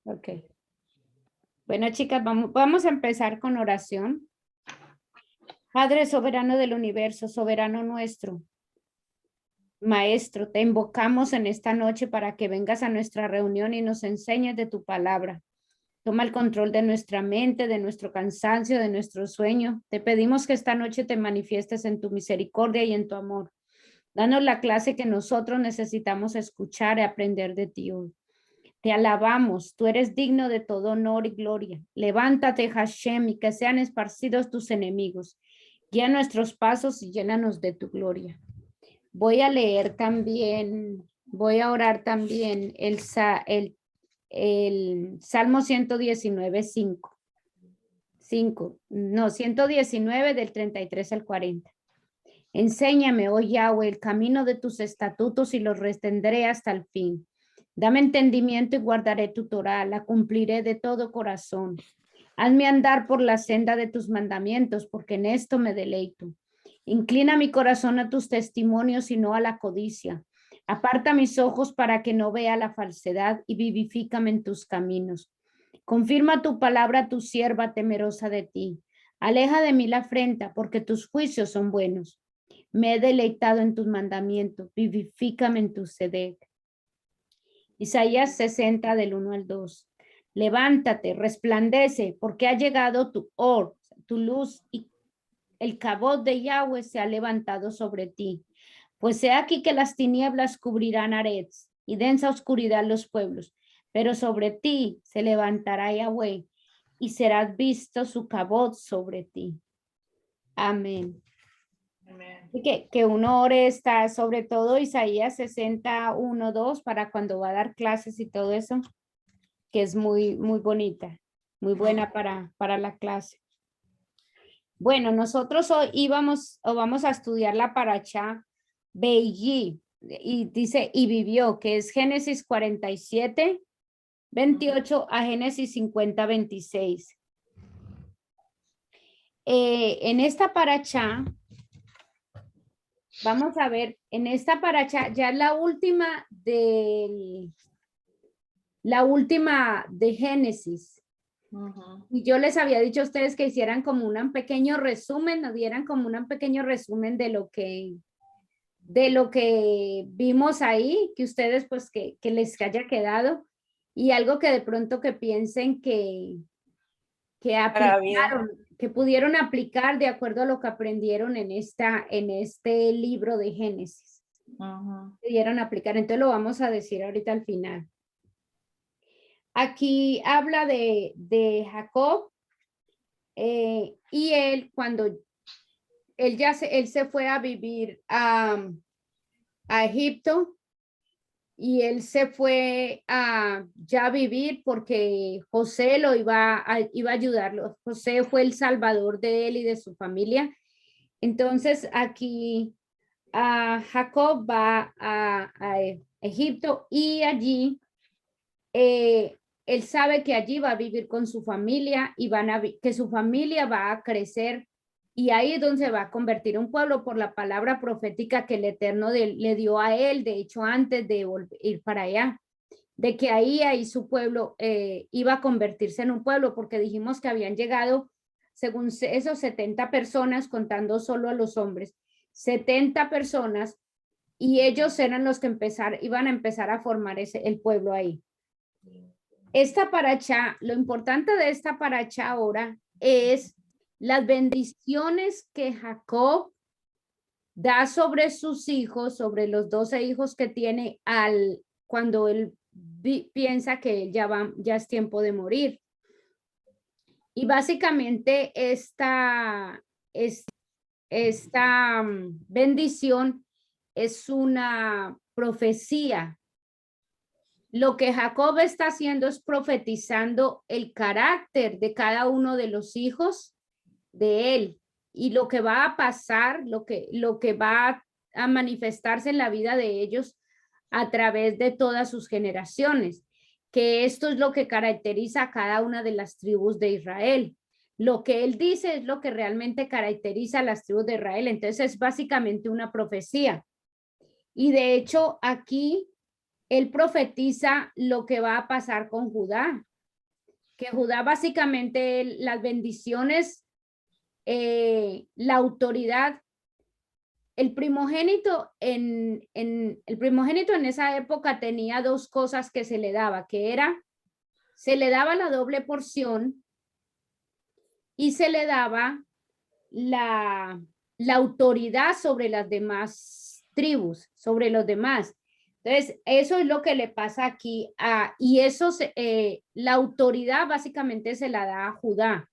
Ok. Bueno, chicas, vamos a empezar con oración. Padre soberano del universo, soberano nuestro, Maestro, te invocamos en esta noche para que vengas a nuestra reunión y nos enseñes de tu palabra. Toma el control de nuestra mente, de nuestro cansancio, de nuestro sueño. Te pedimos que esta noche te manifiestes en tu misericordia y en tu amor. Danos la clase que nosotros necesitamos escuchar y aprender de ti hoy. Te alabamos, tú eres digno de todo honor y gloria. Levántate, Hashem, y que sean esparcidos tus enemigos. Guía nuestros pasos y llénanos de tu gloria. Voy a leer también, voy a orar también el Salmo 119, 5. 119 del 33 al 40. Enséñame, oh Yahweh, el camino de tus estatutos y los retendré hasta el fin. Dame entendimiento y guardaré tu Torah, la cumpliré de todo corazón. Hazme andar por la senda de tus mandamientos, porque en esto me deleito. Inclina mi corazón a tus testimonios y no a la codicia. Aparta mis ojos para que no vea la falsedad y vivifícame en tus caminos. Confirma tu palabra a tu sierva temerosa de ti. Aleja de mí la afrenta, porque tus juicios son buenos. Me he deleitado en tus mandamientos, vivifícame en tu sedec. Isaías 60 del 1 al 2. Levántate, resplandece, porque ha llegado tu luz, y el cabot de Yahweh se ha levantado sobre ti. Pues he aquí que las tinieblas cubrirán Arets y densa oscuridad los pueblos, pero sobre ti se levantará Yahweh y serás visto su cabot sobre ti. Amén. Que uno ore está sobre todo Isaías 61, 2 para cuando va a dar clases y todo eso, que es muy bonita, muy buena para la clase. Bueno, nosotros hoy vamos a estudiar la parashá Beyi y dice y vivió, que es Génesis 47, 28 a Génesis 50, 26. En esta parashá vamos a ver, en esta parashá ya la última de Génesis. Y yo les había dicho a ustedes que hicieran como un pequeño resumen, nos dieran como un pequeño resumen de lo que vimos ahí, que ustedes pues que les haya quedado y algo que de pronto que piensen que aplicaron, que pudieron aplicar de acuerdo a lo que aprendieron en este libro de Génesis. Pudieron aplicar, entonces lo vamos a decir ahorita al final. Aquí habla de Jacob y él cuando él se fue a vivir a Egipto y él se fue a ya vivir porque José lo iba a ayudarlo. José fue el salvador de él y de su familia. Entonces aquí Jacob va a Egipto y allí él sabe que allí va a vivir con su familia y que su familia va a crecer y ahí es donde se va a convertir en un pueblo por la palabra profética que el Eterno le dio a él, de hecho antes de ir para allá, de que ahí su pueblo iba a convertirse en un pueblo porque dijimos que habían llegado, según esos 70 personas, contando solo a los hombres, 70 personas y ellos eran los que iban a empezar a formar el pueblo ahí. Esta parashá, lo importante de esta parashá ahora es las bendiciones que Jacob da sobre sus hijos, sobre los 12 hijos que tiene cuando él piensa que ya es tiempo de morir. Y básicamente esta bendición es una profecía. Lo que Jacob está haciendo es profetizando el carácter de cada uno de los hijos de él y lo que va a pasar, lo que va a manifestarse en la vida de ellos a través de todas sus generaciones, que esto es lo que caracteriza a cada una de las tribus de Israel. Lo que él dice es lo que realmente caracteriza a las tribus de Israel, entonces es básicamente una profecía. Y de hecho aquí él profetiza lo que va a pasar con Judá. que Judá básicamente las bendiciones, la autoridad, el primogénito el primogénito en esa época tenía dos cosas que se le daba, que era, se le daba la doble porción y se le daba la autoridad sobre las demás tribus, sobre los demás. Entonces, eso es lo que le pasa aquí, y eso, la autoridad básicamente se la da a Judá,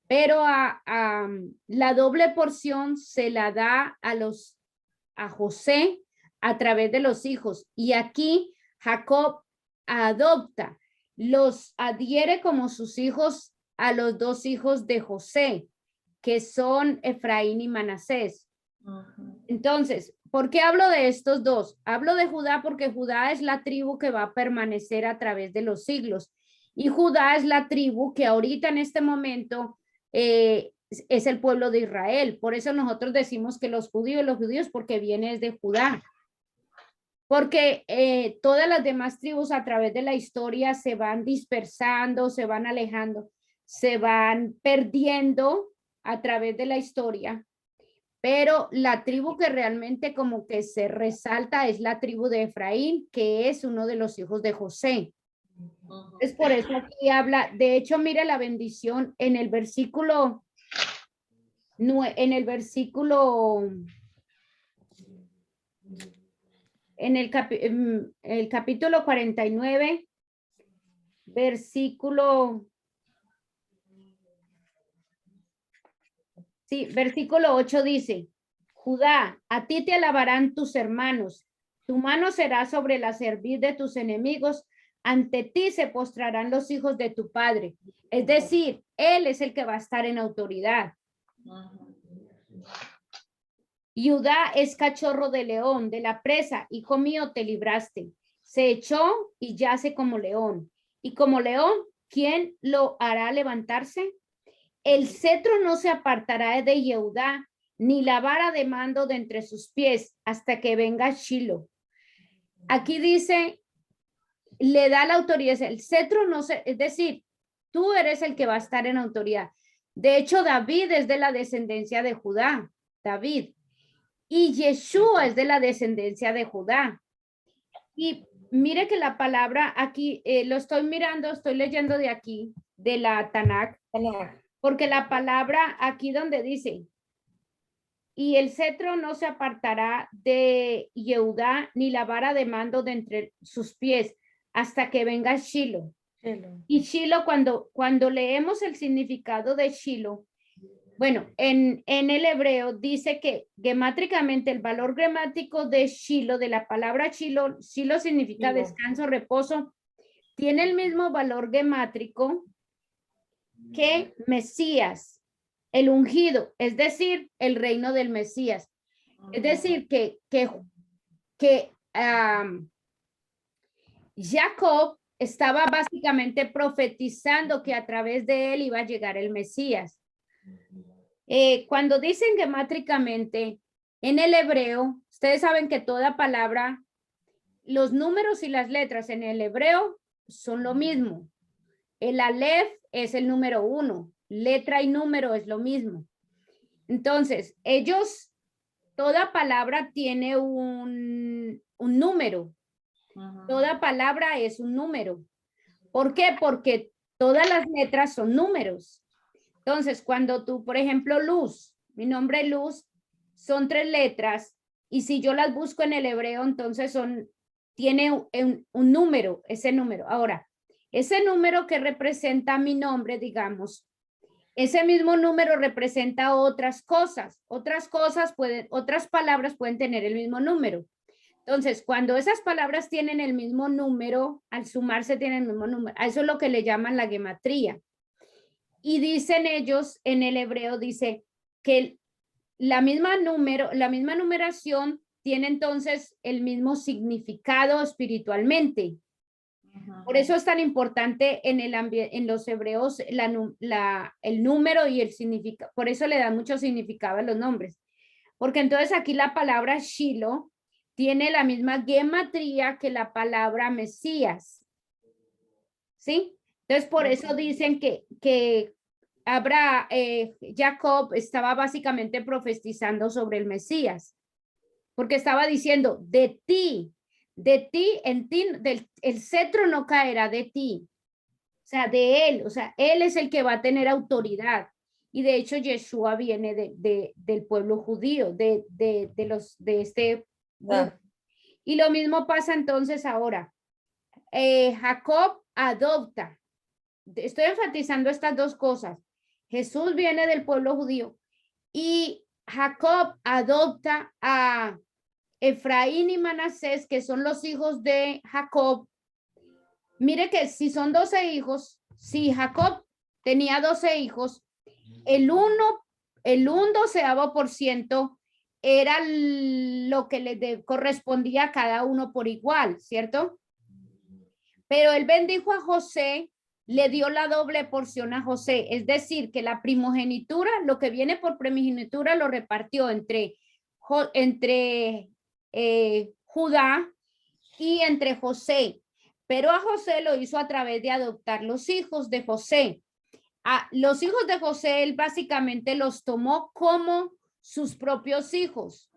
pero la doble porción se la da a José a través de los hijos. Y aquí Jacob adopta, los adhiere como sus hijos a los dos hijos de José, que son Efraín y Manasés. Entonces, ¿por qué hablo de estos dos? Hablo de Judá porque Judá es la tribu que va a permanecer a través de los siglos. Y Judá es la tribu que ahorita en este momento es el pueblo de Israel. Por eso nosotros decimos que los judíos, porque viene de Judá. Porque todas las demás tribus a través de la historia se van dispersando, se van alejando, se van perdiendo a través de la historia. Pero la tribu que realmente como que se resalta es la tribu de Efraín, que es uno de los hijos de José. Es por eso aquí habla, de hecho, mire la bendición en el versículo, en el capítulo 49, versículo 8 dice, Judá, a ti te alabarán tus hermanos, tu mano será sobre la cerviz de tus enemigos, ante ti se postrarán los hijos de tu padre. Es decir, él es el que va a estar en autoridad. Judá es cachorro de león, de la presa, hijo mío, te libraste. Se echó y yace como león. Y como león, ¿quién lo hará levantarse? El cetro no se apartará de Judá, ni la vara de mando de entre sus pies, hasta que venga Shiloh. Aquí dice, le da la autoridad, el cetro no se, es decir, tú eres el que va a estar en autoridad. De hecho, David es de la descendencia de Judá, David. Y Yeshua es de la descendencia de Judá. Y mire que la palabra aquí, lo estoy mirando, estoy leyendo de aquí, de la Tanakh, porque la palabra aquí donde dice, y el cetro no se apartará de Yehudá, ni la vara de mando de entre sus pies, hasta que venga Shiloh. Y Shiloh, cuando leemos el significado de Shiloh, bueno, en el hebreo dice que gemátricamente el valor gramático de Shiloh, de la palabra Shiloh significa descanso, reposo, tiene el mismo valor gemátrico que Mesías, el ungido, es decir, el reino del Mesías. Es decir, que Jacob estaba básicamente profetizando que a través de él iba a llegar el Mesías. Cuando dicen gemátricamente en el hebreo, ustedes saben que toda palabra, los números y las letras en el hebreo son lo mismo. El alef es el número 1, letra y número es lo mismo. Entonces, toda palabra tiene un número. Toda palabra es un número. ¿Por qué? Porque todas las letras son números. Entonces, cuando tú, por ejemplo, Luz, mi nombre Luz, son 3 letras, y si yo las busco en el hebreo, entonces tiene un número, ese número. Ahora, ese número que representa mi nombre, digamos, ese mismo número representa otras cosas. Otras palabras pueden tener el mismo número. Entonces, cuando esas palabras tienen el mismo número, al sumarse tienen el mismo número. A eso es lo que le llaman la gematría. Y dicen ellos, en el hebreo, dice que la misma numeración tiene entonces el mismo significado espiritualmente. Por eso es tan importante en los hebreos el número y el significado. Por eso le dan mucho significado a los nombres. Porque entonces aquí la palabra Shiloh tiene la misma gematría que la palabra Mesías. ¿Sí? Entonces, por eso dicen que Jacob estaba básicamente profetizando sobre el Mesías, porque estaba diciendo, de ti, en ti, el cetro no caerá de ti, o sea, de él, o sea, él es el que va a tener autoridad. Y de hecho, Yeshua viene del pueblo judío, de este grupo. Y lo mismo pasa entonces ahora. Jacob adopta. Estoy enfatizando estas dos cosas. Jesús viene del pueblo judío y Jacob adopta a Efraín y Manasés, que son los hijos de Jacob. Mire que si son 12 hijos, si Jacob tenía 12 hijos, el 1/12% era lo que le correspondía a cada uno por igual, ¿cierto? Pero él bendijo a José, le dio la doble porción a José, es decir, que la primogenitura, lo que viene por primogenitura lo repartió entre Judá y entre José, pero a José lo hizo a través de adoptar los hijos de José. A los hijos de José, él básicamente los tomó como sus propios hijos.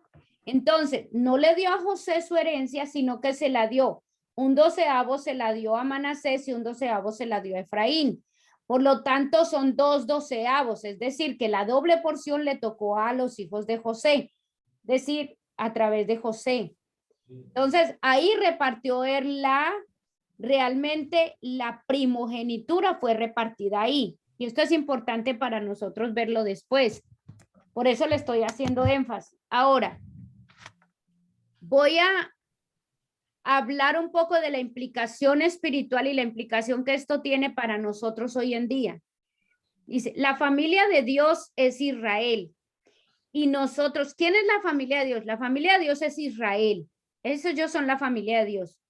Entonces, no le dio a José su herencia, sino que se la dio. Un 12avo se la dio a Manasés y un 12avo se la dio a Efraín. Por lo tanto, son 2 12avos, es decir, que la doble porción le tocó a los hijos de José, es decir, a través de José. Entonces, ahí repartió él realmente la primogenitura fue repartida ahí. Y esto es importante para nosotros verlo después. Por eso le estoy haciendo énfasis. Ahora, voy a hablar un poco de la implicación espiritual y la implicación que esto tiene para nosotros hoy en día. Dice, la familia de Dios es Israel. Y nosotros, ¿quién es la familia de Dios? La familia de Dios es Israel. Ellos son la familia de Dios.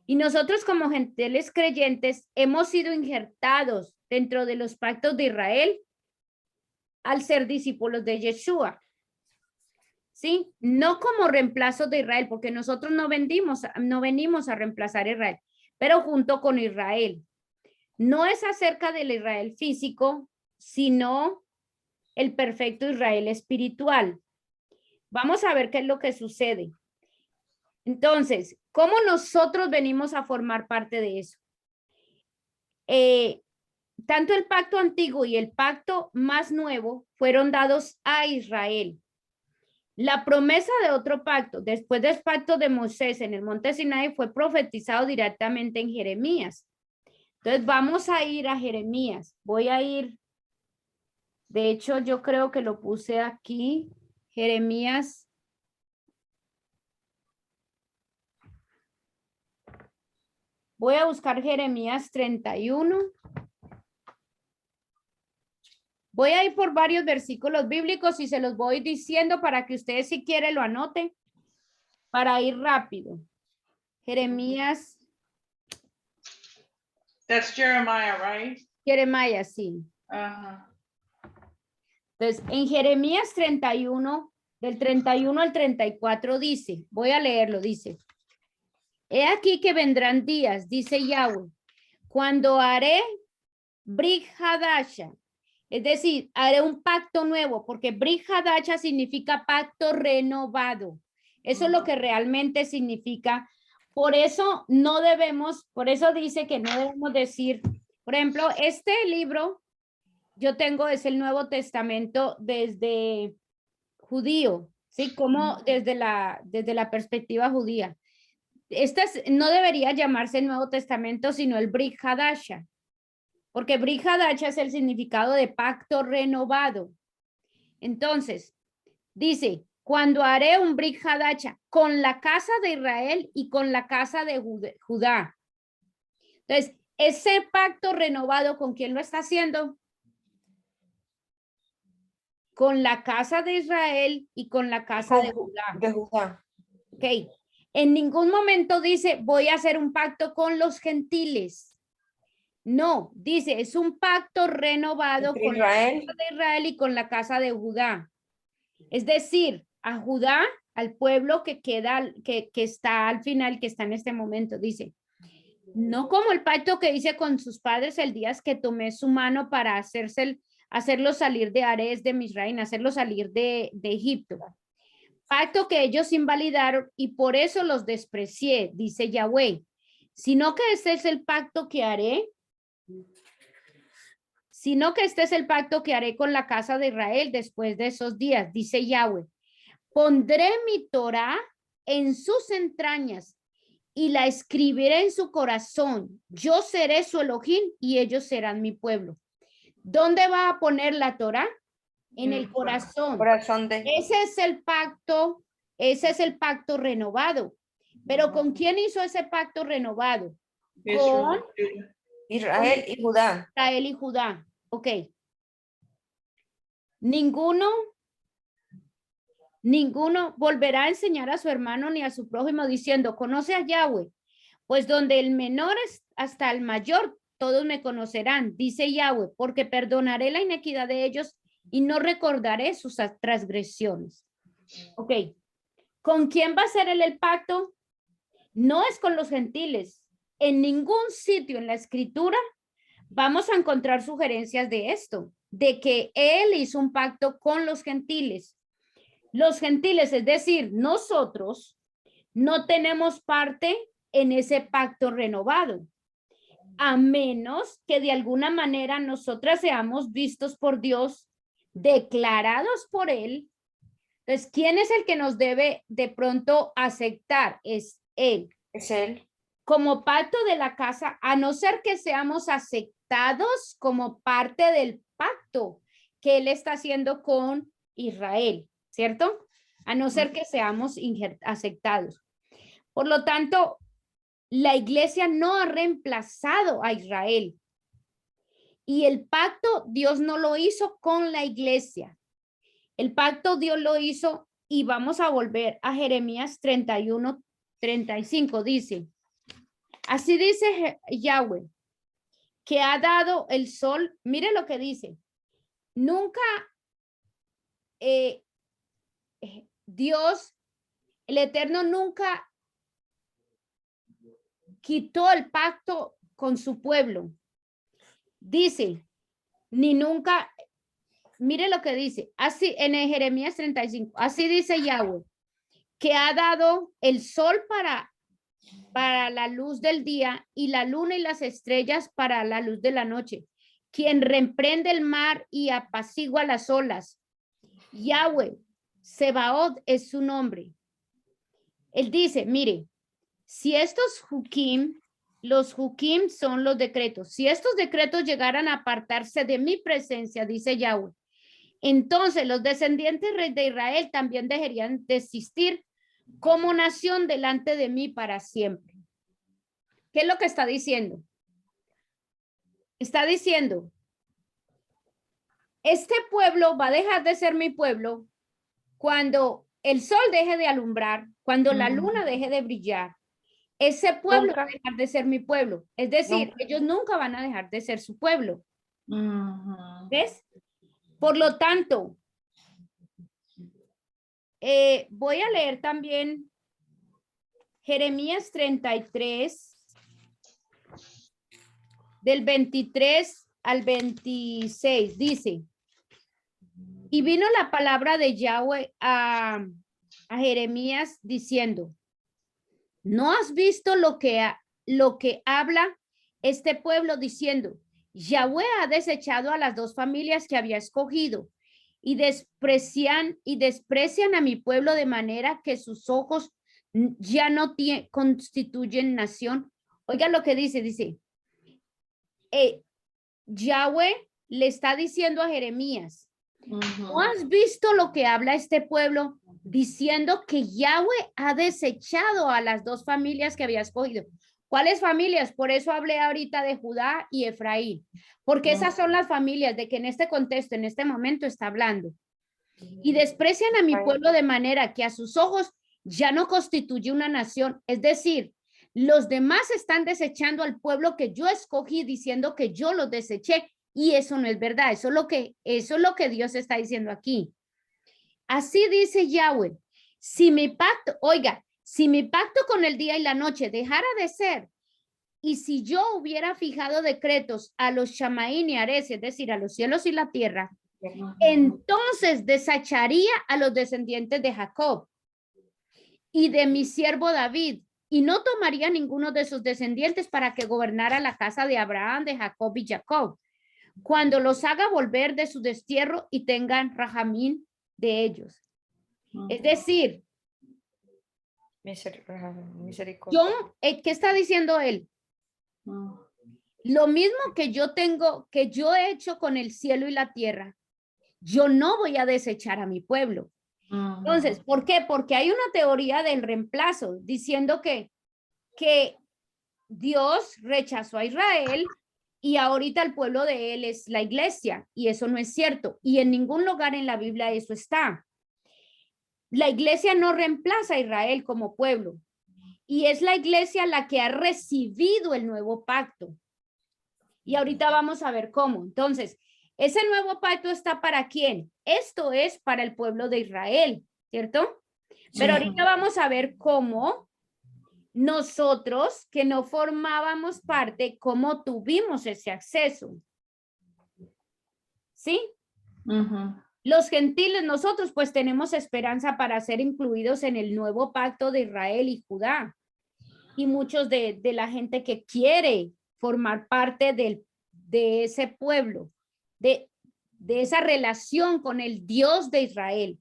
Y nosotros como gentiles creyentes hemos sido injertados dentro de los pactos de Israel al ser discípulos de Yeshua. ¿Sí? No como reemplazo de Israel, porque nosotros no venimos a reemplazar a Israel, pero junto con Israel. No es acerca del Israel físico, sino el perfecto Israel espiritual. Vamos a ver qué es lo que sucede. Entonces, ¿cómo nosotros venimos a formar parte de eso? Tanto el pacto antiguo y el pacto más nuevo fueron dados a Israel. La promesa de otro pacto, después del pacto de Moisés en el monte Sinai, fue profetizado directamente en Jeremías. Entonces vamos a ir a Jeremías. Voy a ir, de hecho yo creo que lo puse aquí, Jeremías. Voy a buscar Jeremías 31. Voy a ir por varios versículos bíblicos y se los voy diciendo para que ustedes si quieren lo anoten para ir rápido. Jeremías. That's Jeremiah, right? Jeremías, sí. Entonces, en Jeremías 31, del 31 al 34 dice, voy a leerlo, dice, he aquí que vendrán días, dice Yahweh, cuando haré Brit Hadasha, es decir, haré un pacto nuevo, porque Brit Hadasha significa pacto renovado. Eso es lo que realmente significa. Por eso no debemos, por eso dice que no debemos decir, por ejemplo, este libro yo tengo es el Nuevo Testamento desde judío, ¿sí? Como desde la perspectiva judía. No debería llamarse el Nuevo Testamento, sino el Brit Hadasha, porque Brit Hadasha es el significado de pacto renovado. Entonces, dice, cuando haré un Brit Hadasha con la casa de Israel y con la casa de Judá. Entonces, ese pacto renovado, ¿con quién lo está haciendo? Con la casa de Israel y con la casa de Judá. Ok. En ningún momento dice, voy a hacer un pacto con los gentiles. No, dice, es un pacto renovado con la casa de Israel y con la casa de Judá. Es decir, a Judá, al pueblo que queda, que está al final, que está en este momento, dice, No como el pacto que hice con sus padres el día que tomé su mano para hacerlo salir de Ares de Misraim, hacerlo salir de Egipto. Pacto que ellos invalidaron y por eso los desprecié, dice Yahweh. Sino que este es el pacto que haré, con la casa de Israel después de esos días, dice Yahweh. Pondré mi Torah en sus entrañas y la escribiré en su corazón. Yo seré su Elohim y ellos serán mi pueblo. ¿Dónde va a poner la Torah? En el corazón. Corazón de Ese es el pacto renovado. Pero ¿con quién hizo ese pacto renovado? Con Israel y Judá. Israel y Judá. Ok. Ninguno volverá a enseñar a su hermano ni a su prójimo diciendo, conoce a Yahweh, pues donde el menor es hasta el mayor, todos me conocerán, dice Yahweh, porque perdonaré la inequidad de ellos y no recordaré sus transgresiones. Ok. ¿Con quién va a ser el pacto? No es con los gentiles. En ningún sitio en la escritura vamos a encontrar sugerencias de esto, de que él hizo un pacto con los gentiles. Los gentiles, es decir, nosotros no tenemos parte en ese pacto renovado, a menos que de alguna manera nosotras seamos vistos por Dios, declarados por él. Entonces, ¿quién es el que nos debe de pronto aceptar? Es él. Es él. Como pacto de la casa, a no ser que seamos aceptados como parte del pacto que él está haciendo con Israel, ¿cierto? A no ser que seamos aceptados. Por lo tanto, la iglesia no ha reemplazado a Israel. Y el pacto Dios no lo hizo con la iglesia. El pacto Dios lo hizo, y vamos a volver a Jeremías 31, 35, dice, así dice Yahweh, que ha dado el sol, mire lo que dice, nunca Dios, el Eterno nunca quitó el pacto con su pueblo. Dice, ni nunca, mire lo que dice, así en Jeremías 35, así dice Yahweh, que ha dado el sol para la luz del día y la luna y las estrellas para la luz de la noche, quien reprende el mar y apacigua las olas. Yahweh, Sebaot es su nombre. Él dice, mire, si estos hukim, los hukim son los decretos, si estos decretos llegaran a apartarse de mi presencia, dice Yahweh, entonces los descendientes de Israel también dejarían de existir como nación delante de mí para siempre. ¿Qué es lo que está diciendo? Está diciendo, este pueblo va a dejar de ser mi pueblo cuando el sol deje de alumbrar, cuando la luna deje de brillar. Ese pueblo va a dejar de ser mi pueblo. Es decir, ellos nunca van a dejar de ser su pueblo. ¿Ves? Por lo tanto, voy a leer también Jeremías 33, del 23 al 26, dice, y vino la palabra de Yahweh a Jeremías diciendo, ¿no has visto lo que habla este pueblo diciendo, Yahweh ha desechado a las dos familias que había escogido y desprecian a mi pueblo de manera que sus ojos ya no constituyen nación? Oiga lo que dice, Yahweh le está diciendo a Jeremías, ¿no has visto lo que habla este pueblo diciendo que Yahweh ha desechado a las dos familias que había escogido? ¿Cuáles familias? Por eso hablé ahorita de Judá y Efraín, porque esas son las familias de que en este contexto, en este momento está hablando. Y desprecian a mi pueblo de manera que a sus ojos ya no constituye una nación. Es decir, los demás están desechando al pueblo que yo escogí diciendo que yo los deseché. Y eso no es verdad. Eso es lo que Dios está diciendo aquí. Así dice Yahweh. Si mi pacto con el día y la noche dejara de ser, y si yo hubiera fijado decretos a los Shamaín y Ares, es decir, a los cielos y la tierra, entonces desecharía a los descendientes de Jacob y de mi siervo David, y no tomaría ninguno de sus descendientes para que gobernara la casa de Abraham, de Jacob y Jacob, cuando los haga volver de su destierro y tengan rajamín de ellos. Es decir, Misericordia. ¿qué está diciendo él? Lo mismo que yo tengo, que yo he hecho con el cielo y la tierra, yo no voy a desechar a mi pueblo. Entonces, ¿por qué? Porque hay una teoría del reemplazo diciendo que Dios rechazó a Israel y ahorita el pueblo de él es la iglesia, y eso no es cierto. Y en ningún lugar en la Biblia eso está. La iglesia no reemplaza a Israel como pueblo, y es la iglesia la que ha recibido el nuevo pacto. Y ahorita vamos a ver cómo. Entonces, ese nuevo pacto está ¿para quién? Esto es para el pueblo de Israel, ¿cierto? Pero ahorita vamos a ver cómo nosotros, que no formábamos parte, cómo tuvimos ese acceso. ¿Sí? Los gentiles, nosotros pues tenemos esperanza para ser incluidos en el nuevo pacto de Israel y Judá. Y muchos de la gente que quiere formar parte de ese pueblo, de esa relación con el Dios de Israel.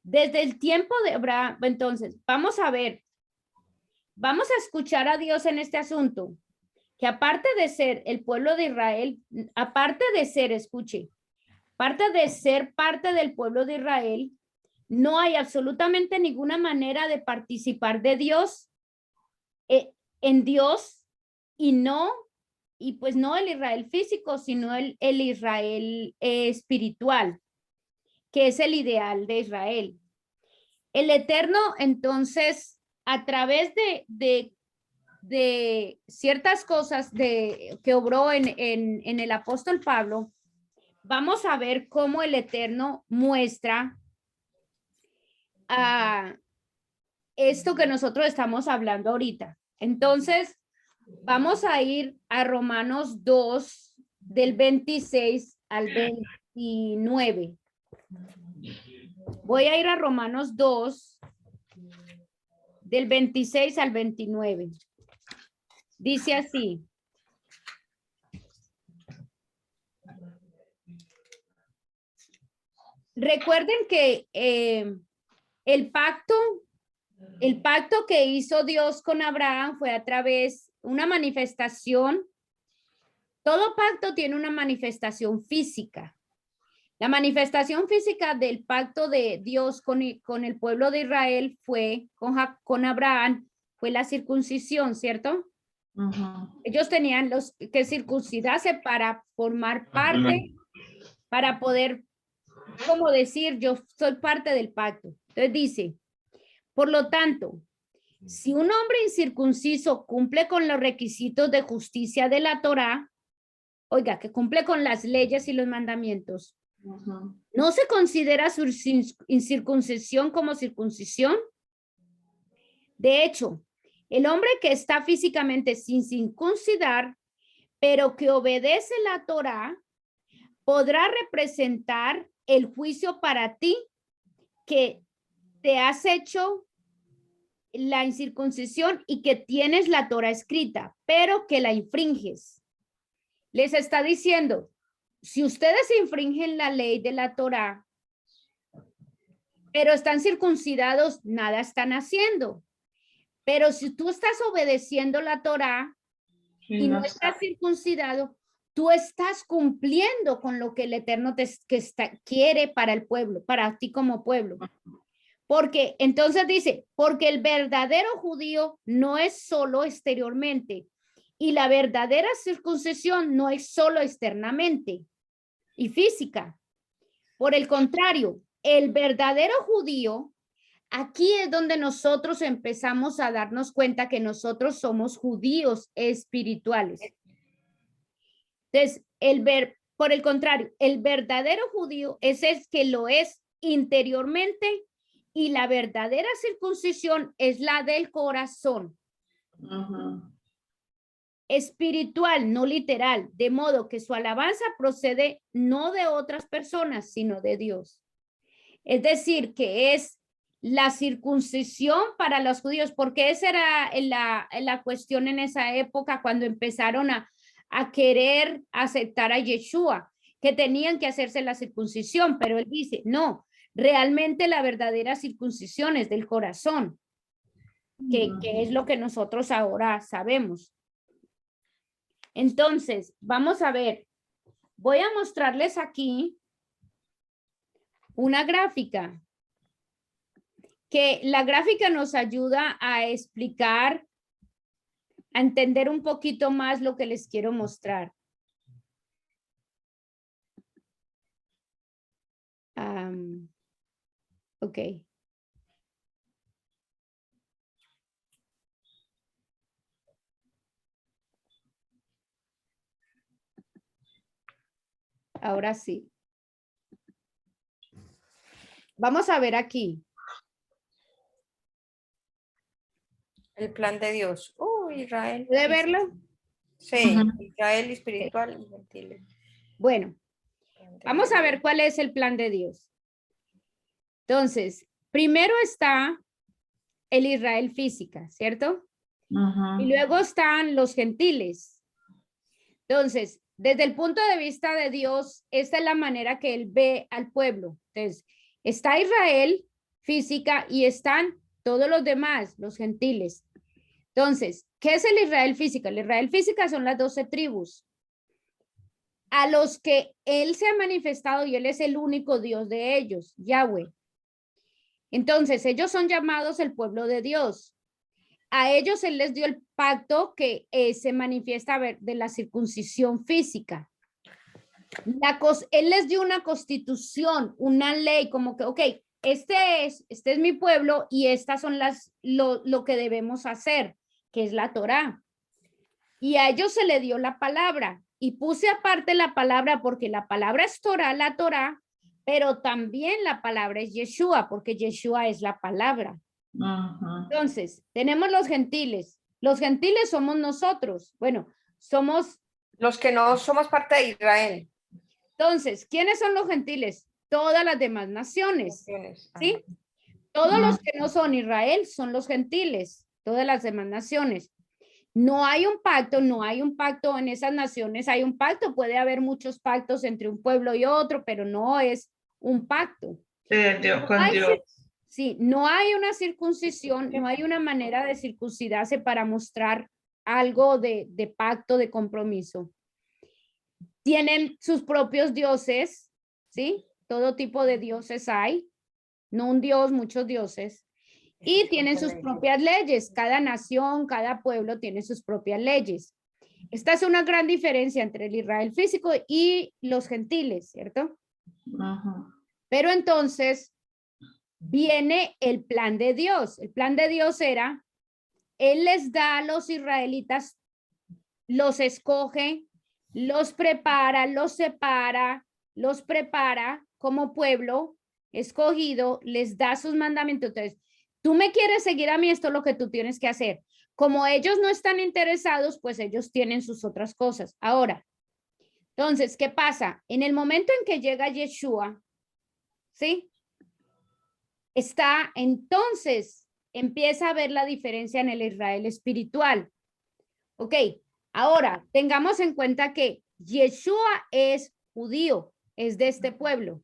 Desde el tiempo de Abraham, entonces, vamos a ver, vamos a escuchar a Dios en este asunto, que aparte de ser el pueblo de Israel, aparte de ser, escuche, aparte de ser parte del pueblo de Israel, no hay absolutamente ninguna manera de participar de Dios, en Dios, y pues no el Israel físico, sino el Israel espiritual, que es el ideal de Israel. El Eterno, entonces, a través de ciertas cosas que obró en el apóstol Pablo, vamos a ver cómo el Eterno muestra a esto que nosotros estamos hablando ahorita. Entonces, vamos a ir a Romanos 2, del 26 al 29. Voy a ir a Romanos 2, del 26 al 29. Dice así. Recuerden que el pacto que hizo Dios con Abraham fue a través de una manifestación. Todo pacto tiene una manifestación física. La manifestación física del pacto de Dios con el pueblo de Israel fue con Abraham, fue la circuncisión, ¿cierto? Ellos tenían que circuncidarse para formar parte, para poder, como decir, yo soy parte del pacto. Entonces dice, por lo tanto, si un hombre incircunciso cumple con los requisitos de justicia de la Torá, oiga, que cumple con las leyes y los mandamientos, ¿no se considera su incircuncisión como circuncisión? De hecho, el hombre que está físicamente sin circuncidar, pero que obedece la Torá, podrá representar el juicio para ti que te has hecho la incircuncisión y que tienes la Torá escrita, pero que la infringes. Les está diciendo, si ustedes infringen la ley de la Torá, pero están circuncidados, nada están haciendo. Pero si tú estás obedeciendo la Torá y no estás circuncidado, tú estás cumpliendo con lo que el Eterno quiere para el pueblo, para ti como pueblo. Porque entonces dice, porque el verdadero judío no es solo exteriormente y la verdadera circuncisión no es solo externamente y física. Por el contrario, el verdadero judío, aquí es donde nosotros empezamos a darnos cuenta que nosotros somos judíos espirituales. Entonces, por el contrario, el verdadero judío es el que lo es interiormente y la verdadera circuncisión es la del corazón. espiritual, no literal, de modo que su alabanza procede no de otras personas, sino de Dios. Es decir, que es la circuncisión para los judíos, porque esa era la cuestión en esa época cuando empezaron a querer aceptar a Yeshua, que tenían que hacerse la circuncisión, pero él dice, no, realmente la verdadera circuncisión es del corazón, que es lo que nosotros ahora sabemos. Entonces, vamos a ver, voy a mostrarles aquí una gráfica, que la gráfica nos ayuda a explicar, a entender un poquito más lo que les quiero mostrar. Ok. Ahora sí. Vamos a ver aquí. El plan de Dios. Israel. ¿Puede verlo? Sí, Israel espiritual y gentiles. Bueno, vamos a ver cuál es el plan de Dios. Entonces, primero está el Israel física, ¿cierto? Y luego están los gentiles. Entonces, desde el punto de vista de Dios, esta es la manera que él ve al pueblo. Entonces, está Israel física y están todos los demás, los gentiles. Entonces, ¿qué es el Israel física? El Israel física son las 12 tribus a los que él se ha manifestado y él es el único Dios de ellos, Yahweh. Entonces, ellos son llamados el pueblo de Dios. A ellos él les dio el pacto que se manifiesta de la circuncisión física. Él les dio una constitución, una ley, como que, ok, este es mi pueblo y estas son lo que debemos hacer, que es la Torá. Y a ellos se le dio la palabra. Y puse aparte la palabra porque la palabra es Torá, la Torá, pero también la palabra es Yeshua, porque Yeshua es la palabra. Entonces, tenemos los gentiles. Los gentiles somos nosotros. Bueno, somos... Los que no somos parte de Israel. Entonces, ¿quiénes son los gentiles? Todas las demás naciones. ¿Sí? Todos los que no son Israel son los gentiles, todas las demás naciones. No hay un pacto en esas naciones, hay un pacto, puede haber muchos pactos entre un pueblo y otro, pero no es un pacto. Con Dios. Sí, no hay una circuncisión, no hay una manera de circuncidarse para mostrar algo de pacto, de compromiso. Tienen sus propios dioses, ¿sí? Todo tipo de dioses hay, no un dios, muchos dioses. Y tienen sus propias leyes. Cada nación, cada pueblo tiene sus propias leyes. Esta es una gran diferencia entre el Israel físico y los gentiles, ¿cierto? Pero entonces viene el plan de Dios. El plan de Dios era, él les da a los israelitas, los escoge, los prepara, los separa, los prepara como pueblo escogido, les da sus mandamientos. Entonces, tú me quieres seguir a mí, esto es lo que tú tienes que hacer. Como ellos no están interesados, pues ellos tienen sus otras cosas. Ahora, entonces, ¿qué pasa? En el momento en que llega Yeshua, ¿sí? Entonces, empieza a ver la diferencia en el Israel espiritual. Ok, ahora, tengamos en cuenta que Yeshua es judío, es de este pueblo,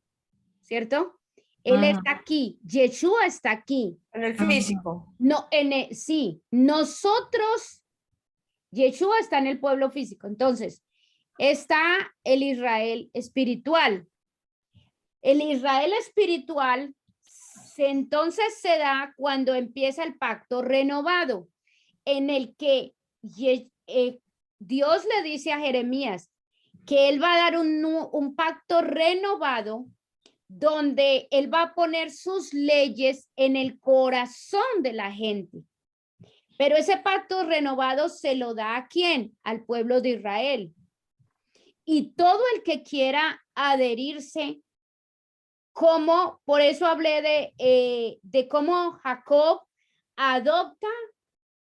¿cierto? Él está aquí, Yeshua está aquí. En el físico. No, sí, nosotros, Yeshua está en el pueblo físico. Entonces, está el Israel espiritual. El Israel espiritual entonces se da cuando empieza el pacto renovado, en el que Dios le dice a Jeremías que él va a dar un pacto renovado donde él va a poner sus leyes en el corazón de la gente. Pero ese pacto renovado se lo da ¿a quién? Al pueblo de Israel. Y todo el que quiera adherirse, como, por eso hablé de cómo Jacob adopta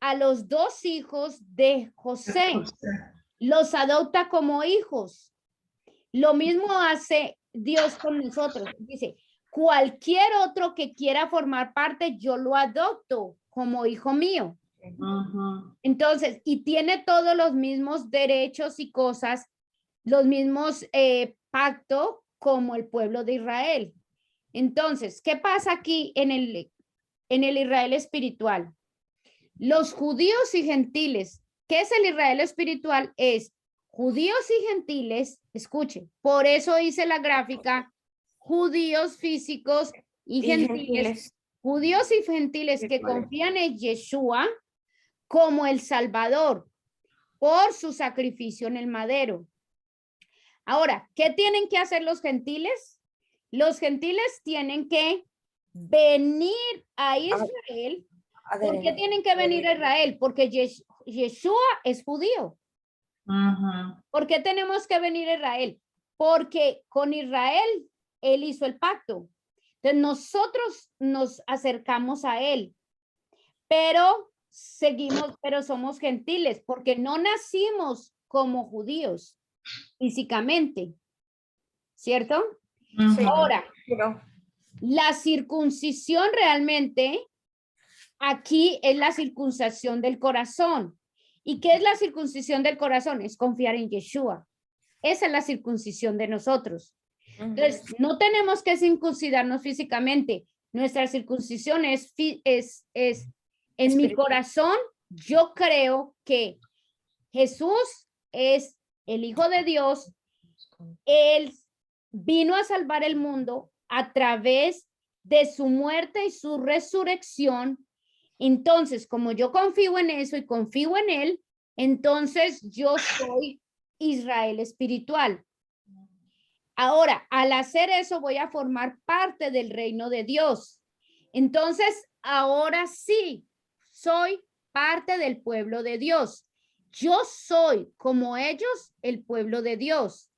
a los 2 hijos de José, los adopta como hijos. Lo mismo hace Dios con nosotros. Dice, cualquier otro que quiera formar parte, yo lo adopto como hijo mío. Entonces, y tiene todos los mismos derechos y cosas, los mismos pacto como el pueblo de Israel. Entonces, ¿qué pasa aquí en el Israel espiritual? Los judíos y gentiles. ¿Qué es el Israel espiritual? Es judíos y gentiles, escuche, por eso hice la gráfica, judíos físicos y gentiles. Judíos y gentiles que confían en Yeshua como el Salvador por su sacrificio en el madero. Ahora, ¿qué tienen que hacer los gentiles? Los gentiles tienen que venir a Israel. ¿Por qué tienen que venir a Israel? Porque Yeshua es judío. ¿Por qué tenemos que venir a Israel? Porque con Israel él hizo el pacto. Entonces nosotros nos acercamos a él, pero somos gentiles porque no nacimos como judíos físicamente, ¿cierto? Sí. Ahora, la circuncisión realmente aquí es la circuncisión del corazón. ¿Y qué es la circuncisión del corazón? Es confiar en Yeshua. Esa es la circuncisión de nosotros. Entonces, no tenemos que circuncidarnos físicamente. Nuestra circuncisión es en mi corazón. Yo creo que Jesús es el Hijo de Dios. Él vino a salvar el mundo a través de su muerte y su resurrección. Entonces, como yo confío en eso y confío en él, entonces yo soy Israel espiritual. Ahora, al hacer eso, voy a formar parte del reino de Dios. Entonces, ahora sí, soy parte del pueblo de Dios. Yo soy, como ellos, el pueblo de Dios.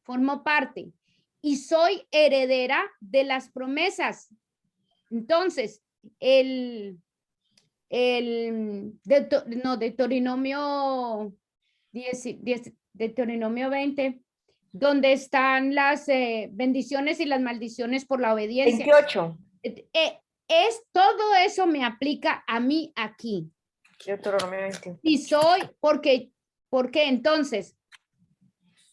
Formo parte y soy heredera de las promesas. Entonces, Deuteronomio 20, donde están las bendiciones y las maldiciones por la obediencia. 28. Todo eso me aplica a mí aquí. Deuteronomio 20. Y soy, porque entonces,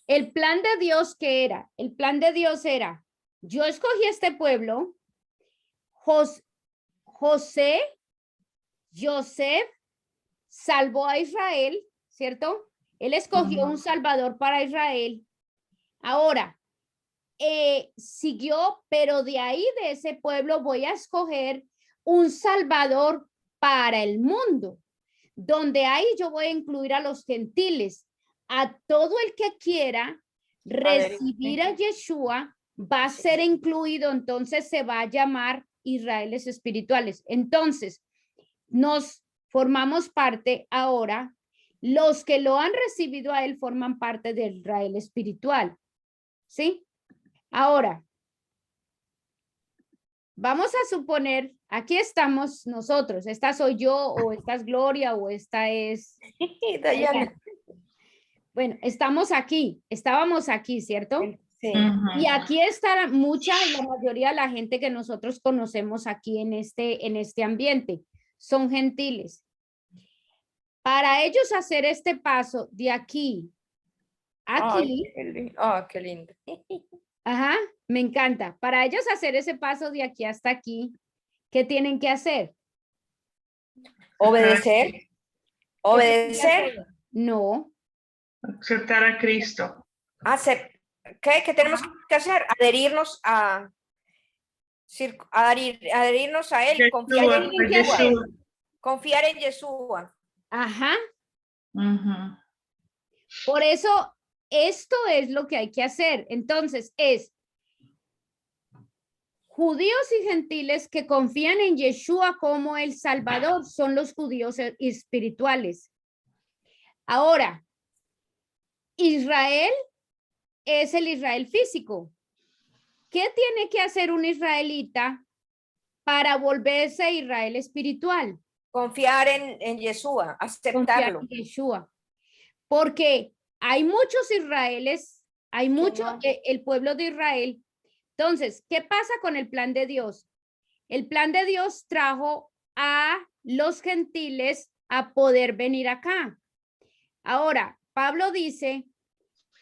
el plan de Dios, ¿qué era? El plan de Dios era, yo escogí este pueblo, Joseph salvó a Israel, ¿cierto? Él escogió un salvador para Israel. Ahora, siguió, pero de ahí, de ese pueblo, voy a escoger un salvador para el mundo, donde ahí yo voy a incluir a los gentiles, a todo el que quiera recibir a Yeshua, va a ser incluido, entonces se va a llamar Israeles espirituales. Entonces, nos formamos parte ahora, los que lo han recibido a él forman parte de Israel espiritual, ¿sí? Ahora, vamos a suponer, aquí estamos nosotros, esta soy yo, o esta es Gloria, o esta es Dayana. Bueno, estábamos aquí, ¿cierto? Sí. Y aquí está la mayoría de la gente que nosotros conocemos aquí en este ambiente. Son gentiles. Para ellos hacer este paso de aquí a aquí. Qué lindo. Ajá, me encanta. Para ellos hacer ese paso de aquí hasta aquí, ¿qué tienen que hacer? Obedecer. Obedecer. No. Aceptar a Cristo. ¿Qué tenemos que hacer? Adherirnos a él, confiar en Yeshua. Ajá. Por eso, esto es lo que hay que hacer. Entonces, es judíos y gentiles que confían en Yeshua como el Salvador, son los judíos espirituales. Ahora, Israel es el Israel físico. ¿Qué tiene que hacer un israelita para volverse Israel espiritual? Confiar en Yeshua, confiar aceptarlo. en Yeshua. Porque hay muchos Israeles, hay mucho no. el pueblo de Israel. Entonces, ¿qué pasa con el plan de Dios? El plan de Dios trajo a los gentiles a poder venir acá. Ahora, Pablo dice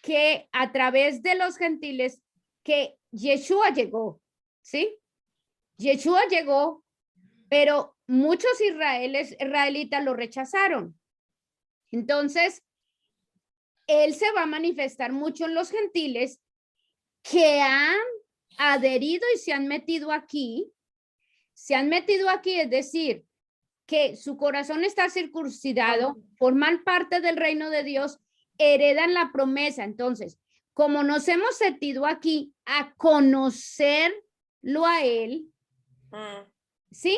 que a través de los gentiles, que Yeshua llegó, ¿sí? Yeshua llegó, pero muchos israelitas lo rechazaron. Entonces, él se va a manifestar mucho en los gentiles que han adherido y se han metido aquí. Se han metido aquí, es decir, que su corazón está circuncidado, forman parte del reino de Dios, heredan la promesa. Entonces, como nos hemos metido aquí a conocerlo a él, ¿sí?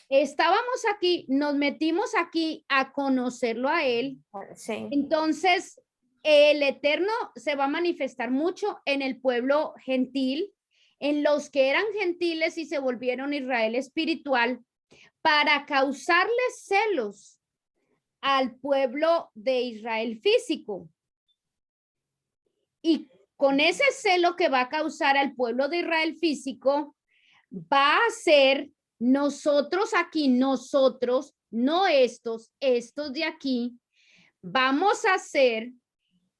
Estábamos aquí, nos metimos aquí a conocerlo a él. Sí. Entonces, el Eterno se va a manifestar mucho en el pueblo gentil, en los que eran gentiles y se volvieron Israel espiritual, para causarles celos al pueblo de Israel físico. Y con ese celo que va a causar al pueblo de Israel físico, va a ser nosotros aquí, nosotros, no estos de aquí, vamos a hacer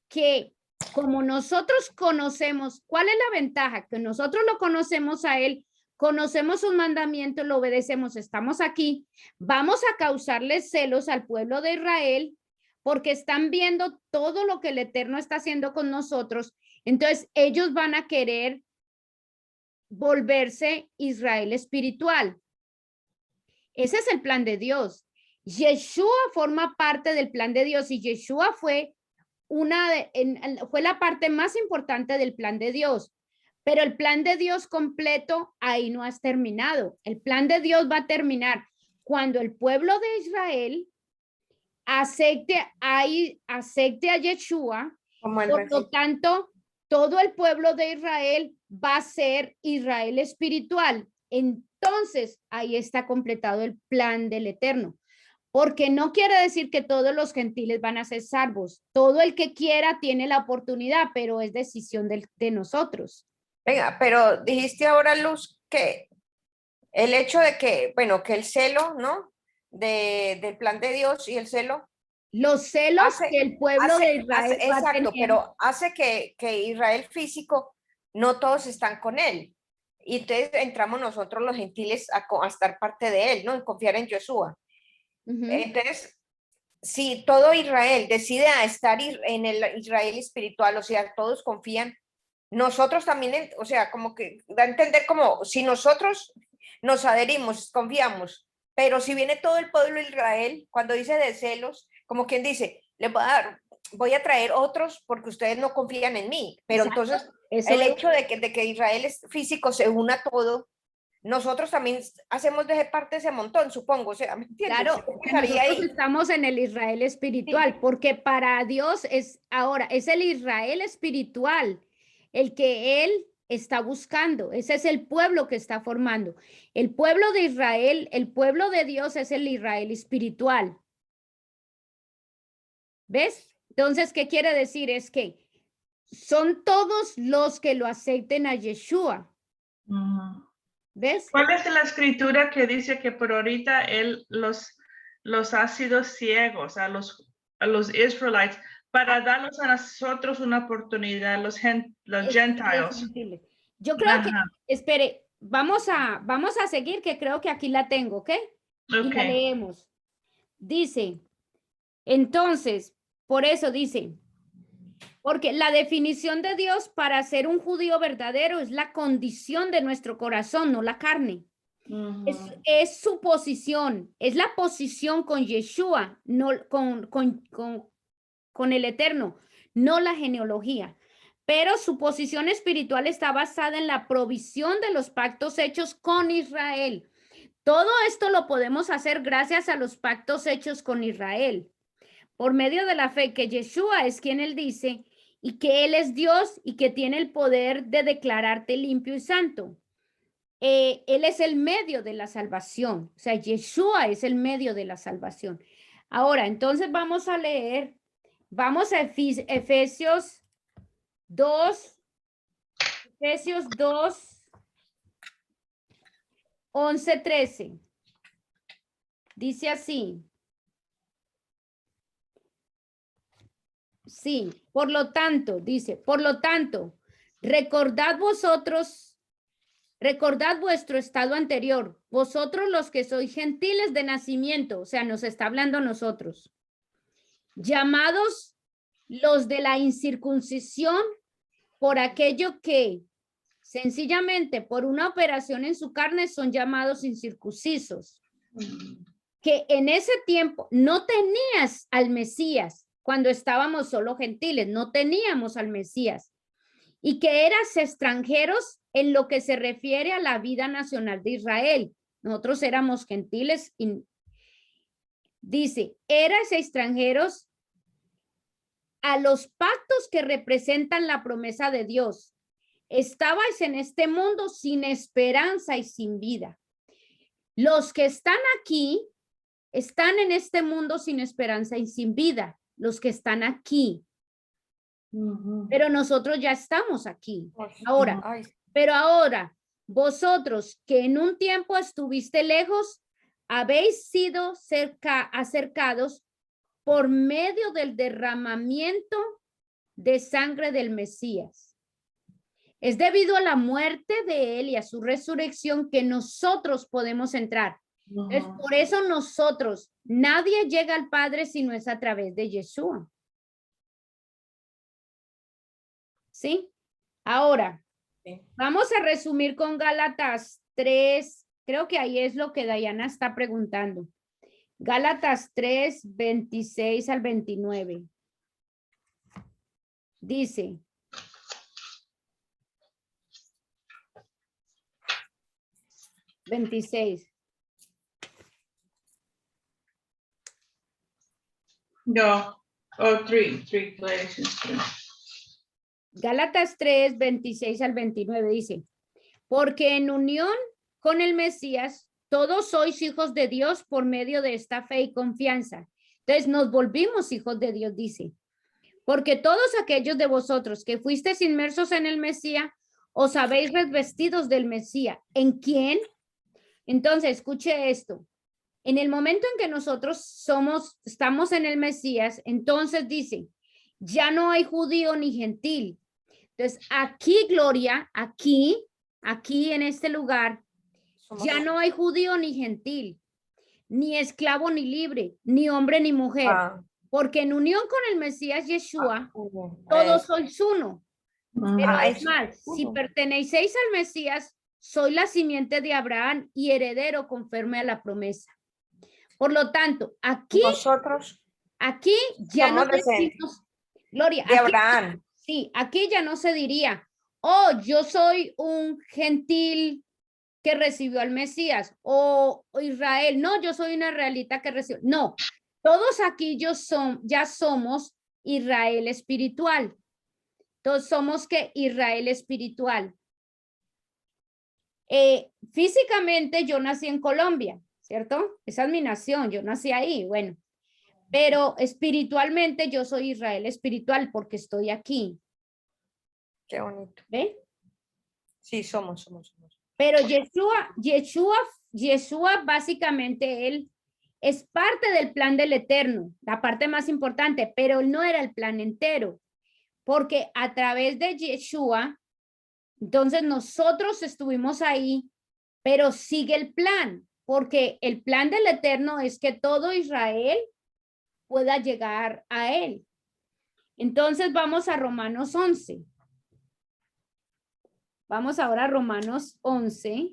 que como nosotros conocemos, ¿cuál es la ventaja? Que nosotros lo conocemos a él, conocemos sus mandamientos, lo obedecemos, estamos aquí, vamos a causarles celos al pueblo de Israel porque están viendo todo lo que el Eterno está haciendo con nosotros. Entonces ellos van a querer volverse Israel espiritual. Ese es el plan de Dios. Yeshua forma parte del plan de Dios y Yeshua fue la parte más importante del plan de Dios. Pero el plan de Dios completo ahí no has terminado. El plan de Dios va a terminar cuando el pueblo de Israel acepte a Yeshua. Por lo tanto, todo el pueblo de Israel va a ser Israel espiritual. Entonces, ahí está completado el plan del Eterno. Porque no quiere decir que todos los gentiles van a ser salvos. Todo el que quiera tiene la oportunidad, pero es decisión de nosotros. Venga, pero dijiste ahora, Luz, que el hecho de que, bueno, que el celo, ¿no? Del plan de Dios y el celo. Los celos que el pueblo de Israel va a tener. Pero hace que Israel físico, no todos están con él. Y entonces entramos nosotros los gentiles a estar parte de él, ¿no? En confiar en Yeshua. Entonces, si todo Israel decide a estar en el Israel espiritual, o sea, todos confían, nosotros también, o sea, como que da a entender como si nosotros nos adherimos, confiamos, pero si viene todo el pueblo de Israel, cuando dice de celos, como quien dice, les voy a traer otros porque ustedes no confían en mí, pero exacto. Entonces el hecho de que Israel es físico se una todo, nosotros también hacemos de parte de ese montón, supongo, o sea, ¿me entiendes? Claro, nosotros estamos en el Israel espiritual, sí. Porque para Dios es el Israel espiritual, el que él está buscando, ese es el pueblo que está formando. El pueblo de Israel, el pueblo de Dios es el Israel espiritual. ¿Ves? Entonces, ¿qué quiere decir? Es que son todos los que lo acepten a Yeshua. ¿Ves? ¿Cuál es la escritura que dice que por ahorita él los ha sido ciegos a los Israelites para darnos a nosotros una oportunidad, los gentiles? Yo creo que, espere, vamos a seguir, que creo que aquí la tengo, ¿ok? Y la leemos. Dice, entonces, por eso dice, porque la definición de Dios para ser un judío verdadero es la condición de nuestro corazón, no la carne. Es su posición, es la posición con Yeshua, no con el Eterno, no la genealogía. Pero su posición espiritual está basada en la provisión de los pactos hechos con Israel. Todo esto lo podemos hacer gracias a los pactos hechos con Israel, por medio de la fe que Yeshua es quien él dice, y que él es Dios y que tiene el poder de declararte limpio y santo. Él es el medio de la salvación. O sea, Yeshua es el medio de la salvación. Ahora, entonces vamos a leer, vamos a Efesios 2, 11, 13. Dice así. Sí, por lo tanto, dice, por lo tanto, recordad vuestro estado anterior, vosotros los que sois gentiles de nacimiento, o sea, nos está hablando a nosotros, llamados los de la incircuncisión por aquello que sencillamente por una operación en su carne son llamados incircuncisos, que en ese tiempo no tenías al Mesías cuando estábamos solo gentiles, no teníamos al Mesías, y que eras extranjeros en lo que se refiere a la vida nacional de Israel. Nosotros éramos gentiles y dice, eras extranjeros a los pactos que representan la promesa de Dios. Estabais en este mundo sin esperanza y sin vida. Los que están aquí están en este mundo sin esperanza y sin vida. Los que están aquí. Pero nosotros ya estamos aquí. Ahora, pero ahora, vosotros que en un tiempo estuviste lejos, habéis sido acercados por medio del derramamiento de sangre del Mesías. Es debido a la muerte de él y a su resurrección que nosotros podemos entrar. Es por eso nosotros, nadie llega al Padre si no es a través de Yeshua. ¿Sí? Ahora, vamos a resumir con Gálatas 3. Creo que ahí es lo que Dayana está preguntando. Gálatas 3, 26 al 29. Dice. No. Oh, three places. Gálatas 3, 26 al 29 dice, porque en unión con el Mesías, todos sois hijos de Dios por medio de esta fe y confianza. Entonces nos volvimos hijos de Dios, dice, porque todos aquellos de vosotros que fuisteis inmersos en el Mesías, os habéis revestidos del Mesías. ¿En quién? Entonces, escuche esto. En el momento en que nosotros estamos en el Mesías, entonces dice, ya no hay judío ni gentil. Entonces, aquí, Gloria, aquí en este lugar, ya no hay judío ni gentil, ni esclavo ni libre, ni hombre ni mujer, porque en unión con el Mesías Yeshua, todos sois uno. Pero es más, si pertenecéis al Mesías, soy la simiente de Abraham y heredero conforme a la promesa. Por lo tanto, aquí, nosotros aquí ya no decimos, Gloria, de Abraham. Sí, aquí ya no se diría, oh, yo soy un gentil que recibió al Mesías, o Israel, no, yo soy una israelita que recibió. No, todos aquí ya somos Israel espiritual. Todos somos que Israel espiritual. Físicamente yo nací en Colombia, ¿cierto? Esa es mi nación, yo nací ahí, bueno. Pero espiritualmente yo soy Israel espiritual porque estoy aquí. Qué bonito. ¿Ve? Sí, somos. Pero Yeshua básicamente él es parte del plan del Eterno, la parte más importante, pero él no era el plan entero, porque a través de Yeshua, entonces nosotros estuvimos ahí, pero sigue el plan, porque el plan del Eterno es que todo Israel pueda llegar a él. Entonces vamos a Romanos 11. Vamos ahora a Romanos 11.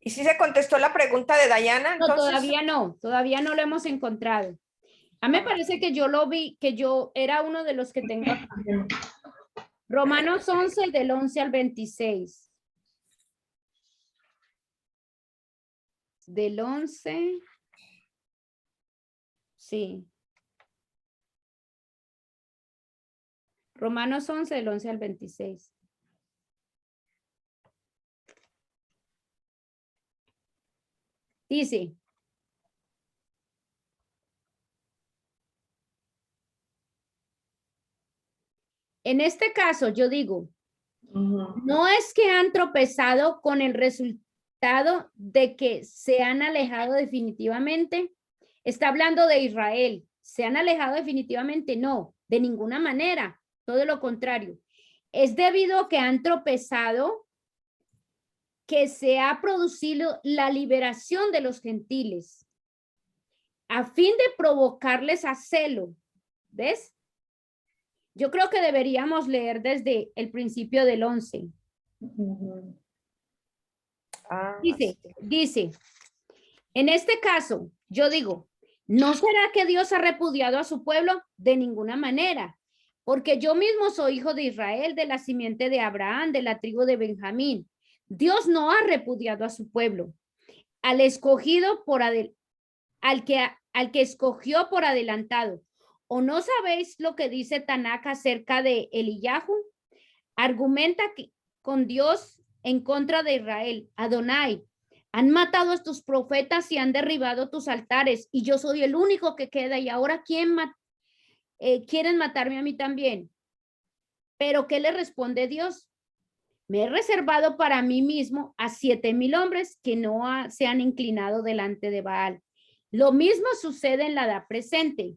¿Y si se contestó la pregunta de Dayana? No, Entonces... todavía no lo hemos encontrado. A mí me parece que yo lo vi, que yo era uno de los que tengo acá. Romanos 11 del 11 al 26. Del 11. Sí. Romanos 11 del 11 al 26. Dice, en este caso yo digo, no es que han tropezado con el resultado de que se han alejado definitivamente. Está hablando de Israel. ¿Se han alejado definitivamente? No, de ninguna manera. Todo lo contrario. Es debido a que han tropezado que se ha producido la liberación de los gentiles a fin de provocarles a celo. ¿Ves? Yo creo que deberíamos leer desde el principio del 11. Dice, en este caso, yo digo, ¿no será que Dios ha repudiado a su pueblo? De ninguna manera, porque yo mismo soy hijo de Israel, de la simiente de Abraham, de la tribu de Benjamín. Dios no ha repudiado a su pueblo, al escogido al que escogió por adelantado. ¿O no sabéis lo que dice Tanakh acerca de Eliyahu? Argumenta con Dios en contra de Israel. Adonai, han matado a tus profetas y han derribado tus altares, y yo soy el único que queda, y ahora quieren matarme a mí también. Pero ¿qué le responde Dios? Me he reservado para mí mismo a 7,000 hombres que no se han inclinado delante de Baal. Lo mismo sucede en la edad presente.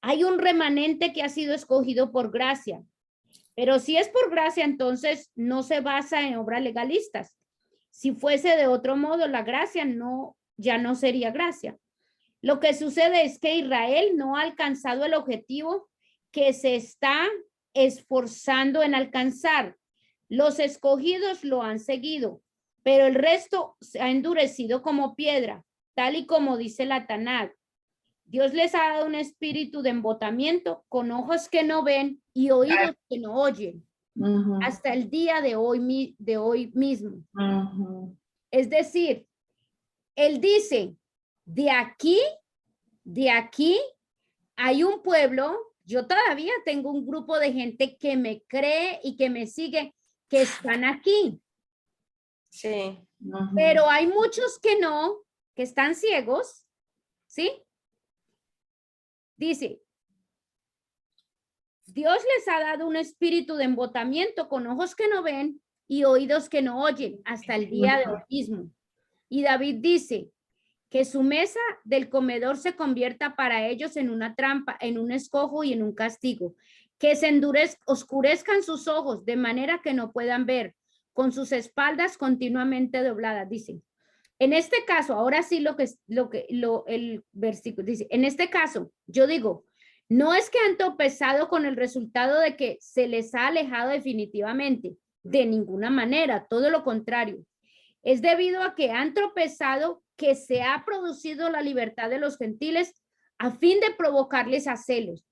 Hay un remanente que ha sido escogido por gracia, pero si es por gracia, entonces no se basa en obras legalistas. Si fuese de otro modo, la gracia ya no sería gracia. Lo que sucede es que Israel no ha alcanzado el objetivo que se está esforzando en alcanzar. Los escogidos lo han seguido, pero el resto se ha endurecido como piedra, tal y como dice la Tanakh. Dios les ha dado un espíritu de embotamiento, con ojos que no ven y oídos que no oyen, hasta el día de hoy mismo. Es decir, él dice, de aquí hay un pueblo, yo todavía tengo un grupo de gente que me cree y que me sigue, que están aquí. Sí. Pero hay muchos que no, que están ciegos, ¿sí? Dice, Dios les ha dado un espíritu de embotamiento con ojos que no ven y oídos que no oyen hasta el día de hoy mismo. Y David dice que su mesa del comedor se convierta para ellos en una trampa, en un escojo y en un castigo, que se oscurezcan sus ojos de manera que no puedan ver, con sus espaldas continuamente dobladas. Dice, en este caso, ahora sí el versículo dice, en este caso, yo digo, no es que han tropezado con el resultado de que se les ha alejado definitivamente, de ninguna manera, todo lo contrario. Es debido a que han tropezado que se ha producido la libertad de los gentiles a fin de provocarles a celos.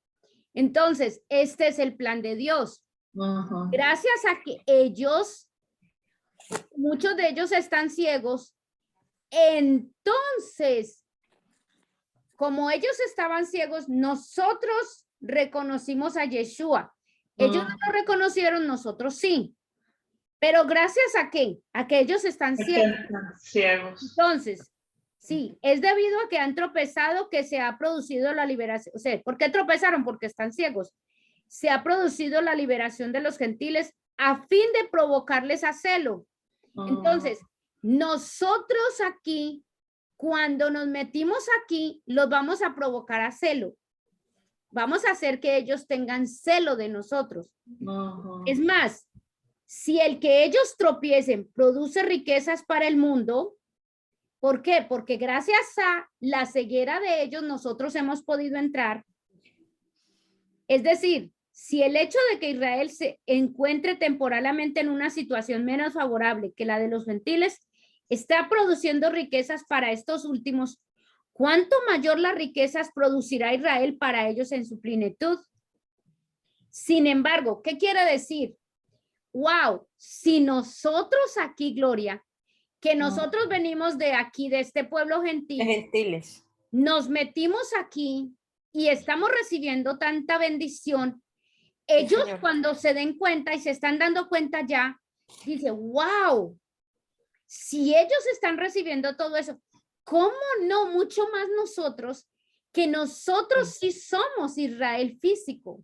Entonces, este es el plan de Dios. Gracias a que muchos de ellos están ciegos, entonces, como ellos estaban ciegos, nosotros reconocimos a Yeshua. Ellos no lo reconocieron, nosotros sí. Pero gracias a qué? A que ellos están ciegos. Entonces, sí, es debido a que han tropezado que se ha producido la liberación. O sea, ¿por qué tropezaron? Porque están ciegos. Se ha producido la liberación de los gentiles a fin de provocarles a celo. Entonces, nosotros aquí, cuando nos metimos aquí, los vamos a provocar a celo. Vamos a hacer que ellos tengan celo de nosotros. Es más, si el que ellos tropiecen produce riquezas para el mundo, ¿por qué? Porque gracias a la ceguera de ellos, nosotros hemos podido entrar. Es decir, si el hecho de que Israel se encuentre temporalmente en una situación menos favorable que la de los gentiles, está produciendo riquezas para estos últimos, ¿cuánto mayor las riquezas producirá Israel para ellos en su plenitud? Sin embargo, ¿qué quiere decir? Wow, si nosotros aquí, Gloria, que nosotros venimos de aquí, de este pueblo gentil, Gentiles, nos metimos aquí y estamos recibiendo tanta bendición, ellos Señor, cuando se den cuenta y se están dando cuenta ya, dice, wow, si ellos están recibiendo todo eso, ¿cómo no? Mucho más nosotros, que nosotros sí somos Israel físico.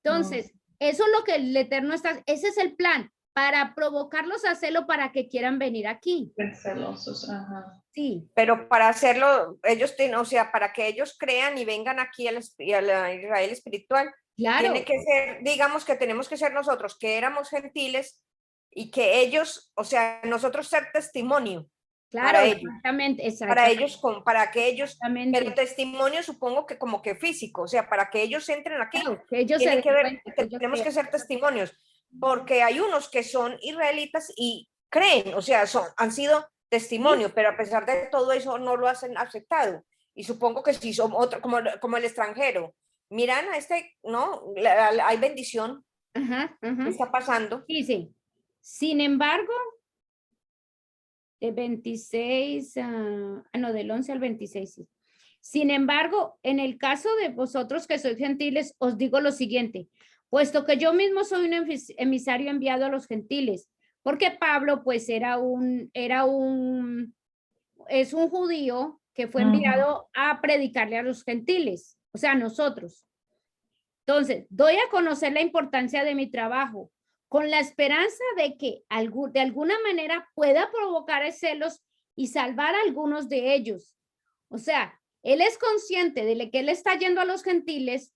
Entonces, eso es lo que el Eterno está, ese es el plan, para provocarlos a celo para que quieran venir aquí. Celosos, ajá. Sí, Pero para hacerlo, ellos tienen, o sea, para que ellos crean y vengan aquí al a la Israel espiritual, claro. tiene que ser, digamos que tenemos que ser nosotros, que éramos gentiles y que ellos, o sea, nosotros ser testimonio Claro, para ellos. exactamente, Para ellos, para que ellos, exactamente. pero testimonio supongo que como que físico, o sea, para que ellos entren aquí, Claro, que ellos tiene se que den ver, cuenta que ellos tenemos que crean. ser testimonios, porque hay unos que son israelitas y creen, o sea, han sido testimonio, pero a pesar de todo eso no lo hacen aceptado. Y supongo que si son otro, como el extranjero, miran a este, ¿no? Hay bendición. Ajá, ajá. ¿Qué está pasando? Dice, sin embargo, de 26, no, del 11 al 26, sí. Sin embargo, en el caso de vosotros que sois gentiles, os digo lo siguiente, puesto que yo mismo soy un emisario enviado a los gentiles, porque Pablo pues es un judío que fue enviado a predicarle a los gentiles, o sea, a nosotros. Entonces, doy a conocer la importancia de mi trabajo con la esperanza de que de alguna manera pueda provocar celos y salvar a algunos de ellos. O sea, él es consciente de que él está yendo a los gentiles,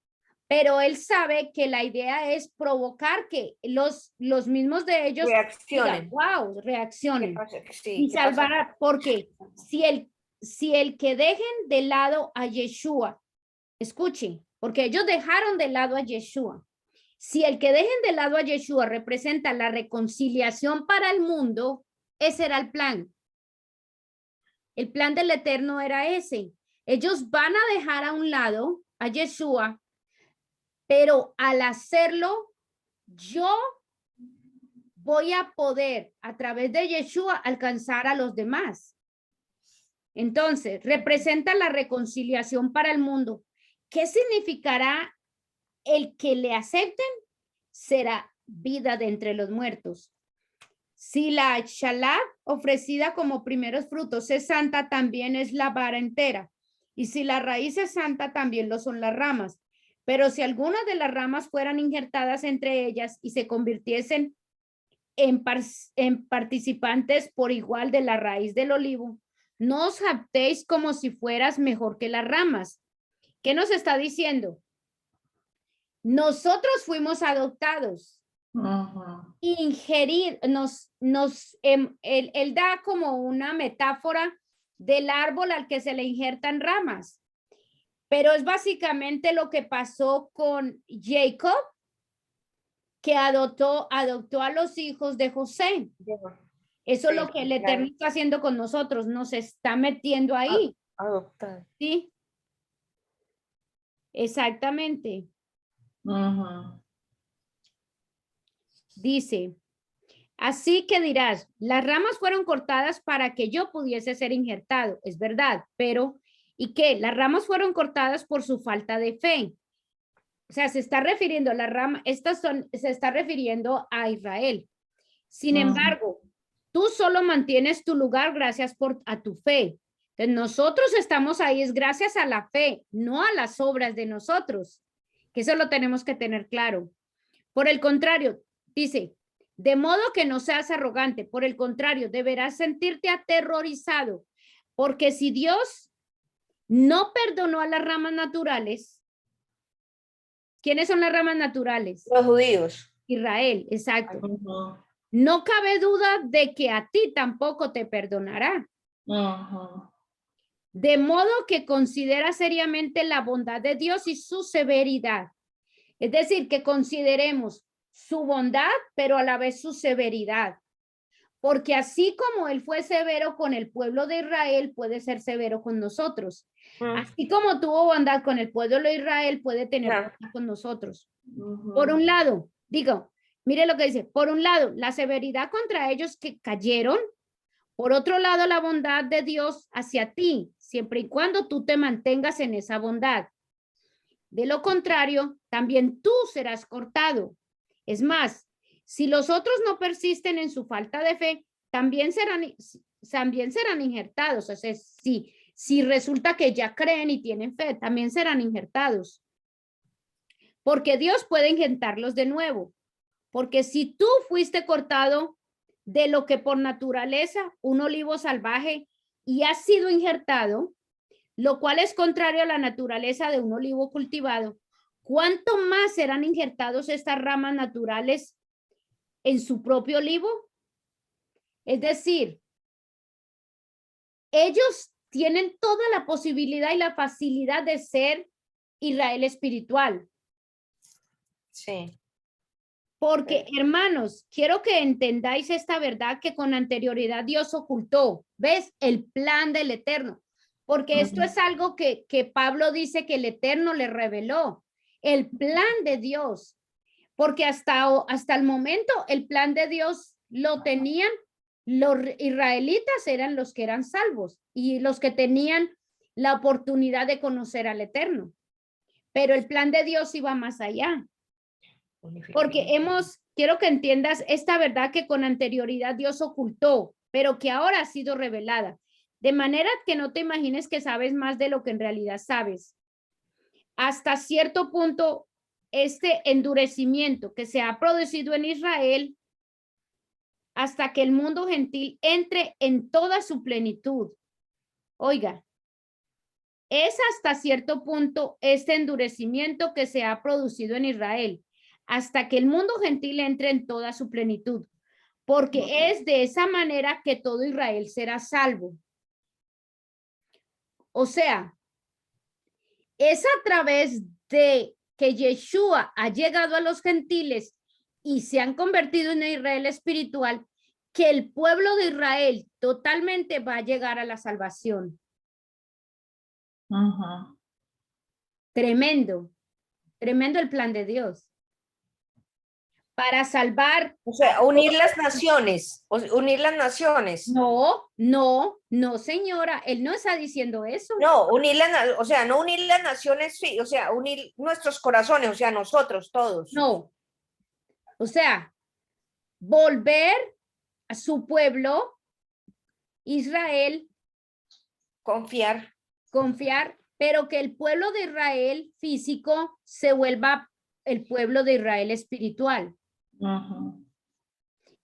pero él sabe que la idea es provocar que los mismos de ellos reaccionen. digan, wow, reaccionen. Sí, y salvar, porque si el que dejen de lado a Yeshua, escuchen, porque ellos dejaron de lado a Yeshua. Si el que dejen de lado a Yeshua representa la reconciliación para el mundo, ese era el plan. El plan del Eterno era ese. Ellos van a dejar a un lado a Yeshua, pero al hacerlo, yo voy a poder a través de Yeshua alcanzar a los demás. Entonces, representa la reconciliación para el mundo. ¿Qué significará el que le acepten? Será vida de entre los muertos. Si la shalá ofrecida como primeros frutos es santa, también es la vara entera. Y si la raíz es santa, también lo son las ramas. Pero si algunas de las ramas fueran injertadas entre ellas y se convirtiesen en participantes por igual de la raíz del olivo, no os jactéis como si fueras mejor que las ramas. ¿Qué nos está diciendo? Nosotros fuimos adoptados. Ingerir, él da como una metáfora del árbol al que se le injertan ramas, pero es básicamente lo que pasó con Jacob, que adoptó a los hijos de José. Eso es lo que el Eterno está haciendo con nosotros, nos está metiendo ahí. Adoptar. Sí, exactamente. Dice, así que dirás, las ramas fueron cortadas para que yo pudiese ser injertado. Es verdad, pero ¿y qué? Las ramas fueron cortadas por su falta de fe. O sea, se está refiriendo a la rama, se está refiriendo a Israel. Sin embargo, tú solo mantienes tu lugar gracias a tu fe. Entonces, nosotros estamos ahí es gracias a la fe, no a las obras de nosotros, que eso lo tenemos que tener claro. Por el contrario, dice, de modo que no seas arrogante, por el contrario, deberás sentirte aterrorizado, porque si Dios no perdonó a las ramas naturales, ¿quiénes son las ramas naturales? Los judíos. Israel, exacto. No cabe duda de que a ti tampoco te perdonará. De modo que considera seriamente la bondad de Dios y su severidad. Es decir, que consideremos su bondad, pero a la vez su severidad. Porque así como él fue severo con el pueblo de Israel, puede ser severo con nosotros. Así como tuvo bondad con el pueblo de Israel, puede tener bondad con nosotros. Por un lado, digo, mire lo que dice, por un lado, la severidad contra ellos que cayeron, por otro lado, la bondad de Dios hacia ti, siempre y cuando tú te mantengas en esa bondad. De lo contrario, también tú serás cortado. Es más, si los otros no persisten en su falta de fe, también serán también serán injertados. O sea, si resulta que ya creen y tienen fe, también serán injertados. Porque Dios puede injertarlos de nuevo. Porque si tú fuiste cortado de lo que por naturaleza, un olivo salvaje, y has sido injertado, lo cual es contrario a la naturaleza de un olivo cultivado, ¿cuánto más serán injertados estas ramas naturales en su propio olivo? Es decir, ellos tienen toda la posibilidad y la facilidad de ser Israel espiritual. Sí. Porque, hermanos, quiero que entendáis esta verdad que con anterioridad Dios ocultó. ¿Ves? El plan del Eterno. Porque esto es algo que Pablo dice que el Eterno le reveló. El plan de Dios. Porque hasta el momento el plan de Dios lo tenían los israelitas, eran los que eran salvos y los que tenían la oportunidad de conocer al Eterno. Pero el plan de Dios iba más allá. Porque quiero que entiendas esta verdad que con anterioridad Dios ocultó, pero que ahora ha sido revelada. De manera que no te imagines que sabes más de lo que en realidad sabes. Hasta cierto punto, este endurecimiento que se ha producido en Israel, hasta que el mundo gentil entre en toda su plenitud. Oiga, es hasta cierto punto este endurecimiento que se ha producido en Israel, hasta que el mundo gentil entre en toda su plenitud, porque es de esa manera que todo Israel será salvo. O sea, es a través de que Yeshua ha llegado a los gentiles y se han convertido en Israel espiritual, que el pueblo de Israel totalmente va a llegar a la salvación. Tremendo, tremendo el plan de Dios. Para salvar. O sea, unir las naciones, unir las naciones. No, señora, él no está diciendo eso. No, o sea, no unir las naciones, sí, o sea, unir nuestros corazones, o sea, nosotros todos. No, o sea, volver a su pueblo, Israel. Confiar, pero que el pueblo de Israel físico se vuelva el pueblo de Israel espiritual.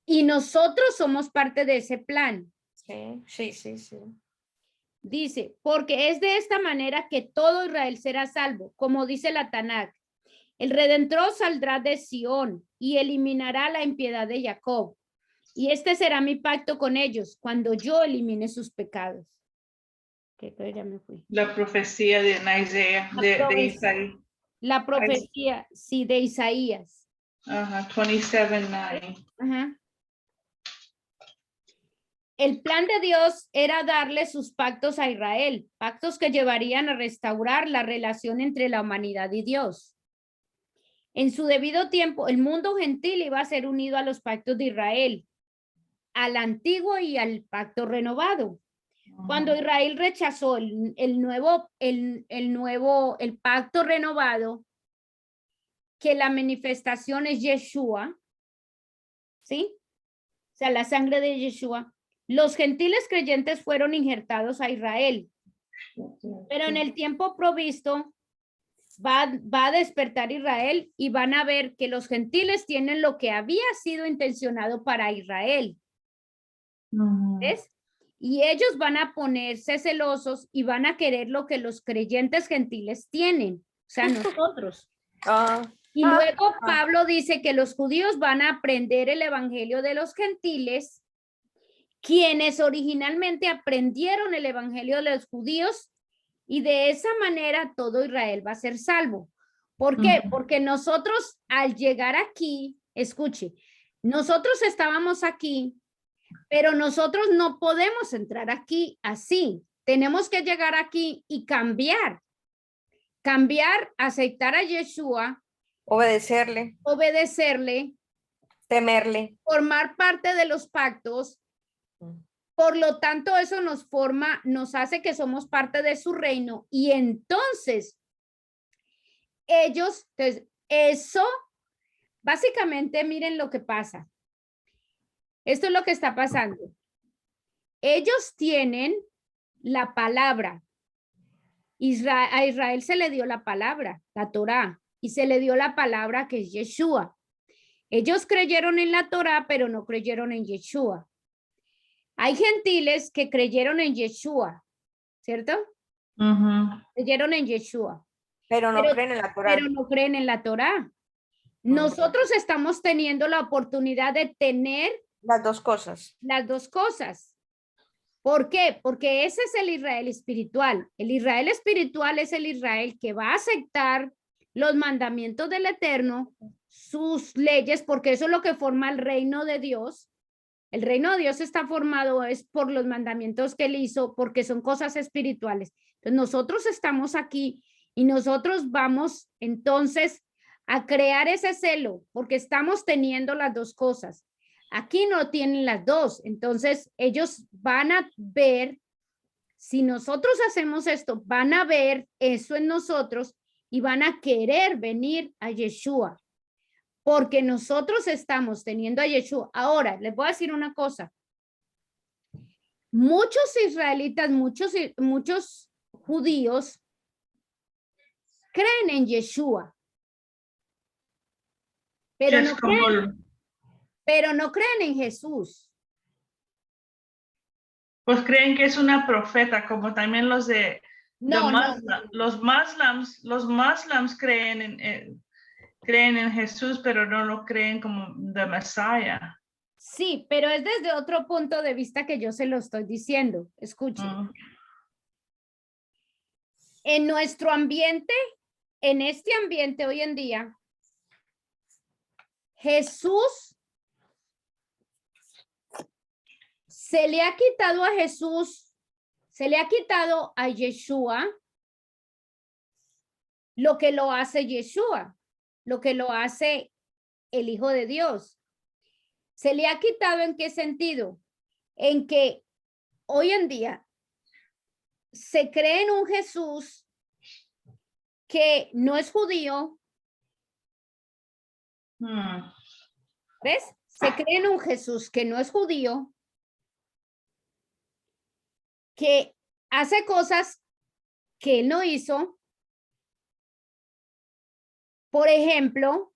Y nosotros somos parte de ese plan. Sí. Dice, porque es de esta manera que todo Israel será salvo, como dice la Tanakh. El Redentor saldrá de Sión y eliminará la impiedad de Jacob. Y este será mi pacto con ellos cuando yo elimine sus pecados. Que ya me fui. La profecía de Isaías, de Isaías. La profecía, sí, de Isaías. 27:9. El plan de Dios era darle sus pactos a Israel, pactos que llevarían a restaurar la relación entre la humanidad y Dios. En su debido tiempo, el mundo gentil iba a ser unido a los pactos de Israel, al antiguo y al pacto renovado. Cuando Israel rechazó el pacto renovado, que la manifestación es Yeshua, ¿sí? O sea, la sangre de Yeshua. Los gentiles creyentes fueron injertados a Israel, pero en el tiempo provisto va a despertar Israel y van a ver que los gentiles tienen lo que había sido intencionado para Israel. ¿Ves? Y ellos van a ponerse celosos y van a querer lo que los creyentes gentiles tienen, o sea, nosotros. Y luego Pablo dice que los judíos van a aprender el evangelio de los gentiles, quienes originalmente aprendieron el evangelio de los judíos, y de esa manera todo Israel va a ser salvo. ¿Por qué? Porque nosotros al llegar aquí, escuche, nosotros estábamos aquí, pero nosotros no podemos entrar aquí así. Tenemos que llegar aquí y cambiar, aceptar a Yeshua, obedecerle, temerle, formar parte de los pactos. Por lo tanto, eso nos hace que somos parte de su reino, y entonces eso, básicamente, miren lo que pasa. Esto es lo que está pasando. Ellos tienen la palabra. A Israel se le dio la palabra, la Torá, y se le dio la palabra que es Yeshua. Ellos creyeron en la Torá, pero no creyeron en Yeshua. Hay gentiles que creyeron en Yeshua, ¿cierto? Creyeron en Yeshua. Pero no creen en la Torá. Pero no creen en la Torá. Nosotros estamos teniendo la oportunidad de tener las dos cosas. Las dos cosas. ¿Por qué? Porque ese es el Israel espiritual. El Israel espiritual es el Israel que va a aceptar los mandamientos del Eterno, sus leyes, porque eso es lo que forma el reino de Dios. El reino de Dios está formado es por los mandamientos que él hizo, porque son cosas espirituales. Entonces nosotros estamos aquí y nosotros vamos entonces a crear ese celo, porque estamos teniendo las dos cosas. Aquí no tienen las dos, entonces ellos van a ver, si nosotros hacemos esto, van a ver eso en nosotros y van a querer venir a Yeshua, porque nosotros estamos teniendo a Yeshua. Ahora, les voy a decir una cosa. Muchos israelitas, muchos judíos creen en Yeshua, pero no creen en Jesús. Pues creen que es una profeta, como también los de los Muslims creen en Jesús, pero no lo creen como the Messiah. Sí, pero es desde otro punto de vista que yo se lo estoy diciendo. Escuchen. En nuestro ambiente, en este ambiente hoy en día, Jesús, se le ha quitado a Jesús, se le ha quitado a Yeshua lo que lo hace Yeshua, lo que lo hace el Hijo de Dios. Se le ha quitado ¿en qué sentido? En que hoy en día se cree en un Jesús que no es judío. ¿Ves? Se cree en un Jesús que no es judío, que hace cosas que él no hizo. Por ejemplo,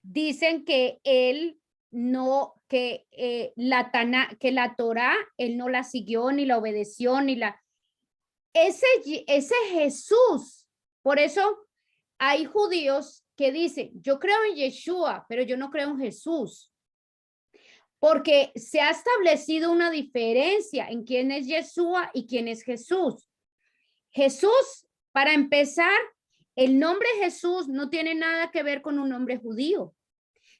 dicen que él no, que la Torá, él no la siguió, ni la obedeció, ni la... Ese Jesús, por eso hay judíos que dicen, yo creo en Yeshua, pero yo no creo en Jesús. Porque se ha establecido una diferencia en quién es Yeshua y quién es Jesús. Jesús, para empezar, el nombre Jesús no tiene nada que ver con un nombre judío.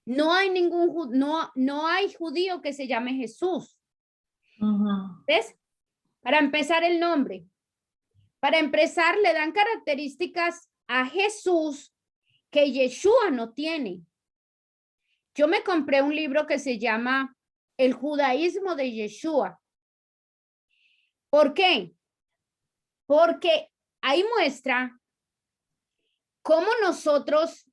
No hay no hay judío que se llame Jesús. ¿Ves? Para empezar el nombre. Para empezar, le dan características a Jesús que Yeshua no tiene. Yo me compré un libro que se llama El judaísmo de Yeshua. ¿Por qué? Porque ahí muestra cómo nosotros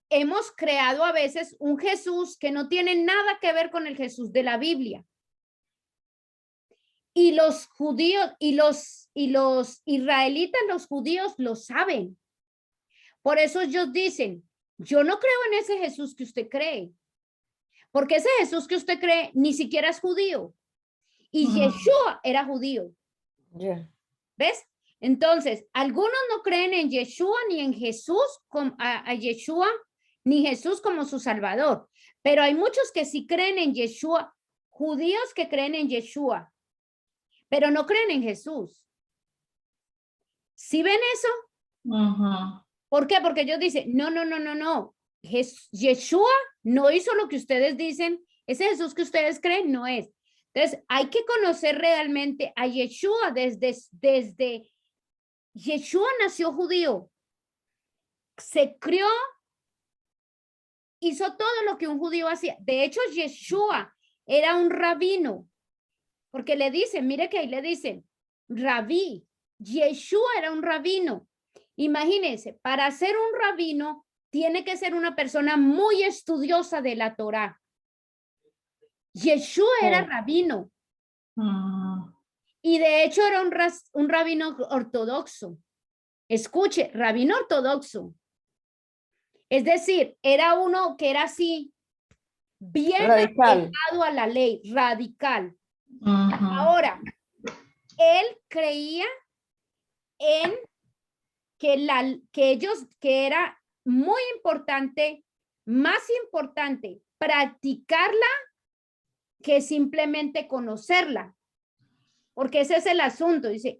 hemos creado a veces un Jesús que no tiene nada que ver con el Jesús de la Biblia. Y los judíos y los israelitas, los judíos lo saben. Por eso ellos dicen, yo no creo en ese Jesús que usted cree. Porque ese Jesús que usted cree ni siquiera es judío. Y Yeshua era judío. ¿Ves? Entonces, algunos no creen en Yeshua ni en Jesús, a Yeshua, ni Jesús como su Salvador. Pero hay muchos que sí creen en Yeshua, judíos que creen en Yeshua, pero no creen en Jesús. ¿Sí ven eso? ¿Por qué? Porque ellos dicen, no. Yeshua no hizo lo que ustedes dicen. Ese Jesús que ustedes creen no es. Entonces, hay que conocer realmente a Yeshua desde Yeshua nació judío. Se crió, hizo todo lo que un judío hacía. De hecho, Yeshua era un rabino. Porque le dicen, mire que ahí le dicen, rabí. Yeshua era un rabino. Imagínense, para ser un rabino tiene que ser una persona muy estudiosa de la Torá. Yeshua era rabino. Y de hecho era un rabino ortodoxo. Escuche, rabino ortodoxo. Es decir, era uno que era así, bien Radical. apegado a la ley, radical. Ujú. Ahora, él creía en que era muy importante, más importante, practicarla que simplemente conocerla. Porque ese es el asunto. Dice,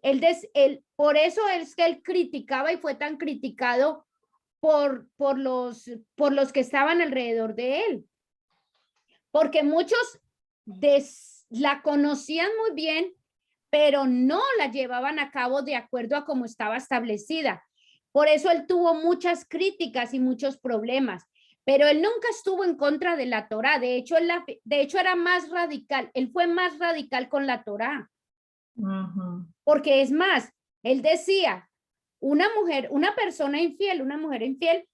por eso es que él criticaba y fue tan criticado por los que estaban alrededor de él. Porque muchos la conocían muy bien, pero no la llevaban a cabo de acuerdo a cómo estaba establecida. Por eso él tuvo muchas críticas y muchos problemas, pero él nunca estuvo en contra de la Torá. De hecho, era más radical. Él fue más radical con la Torá. Ujú. Porque es más, él decía, una persona infiel, una mujer infiel,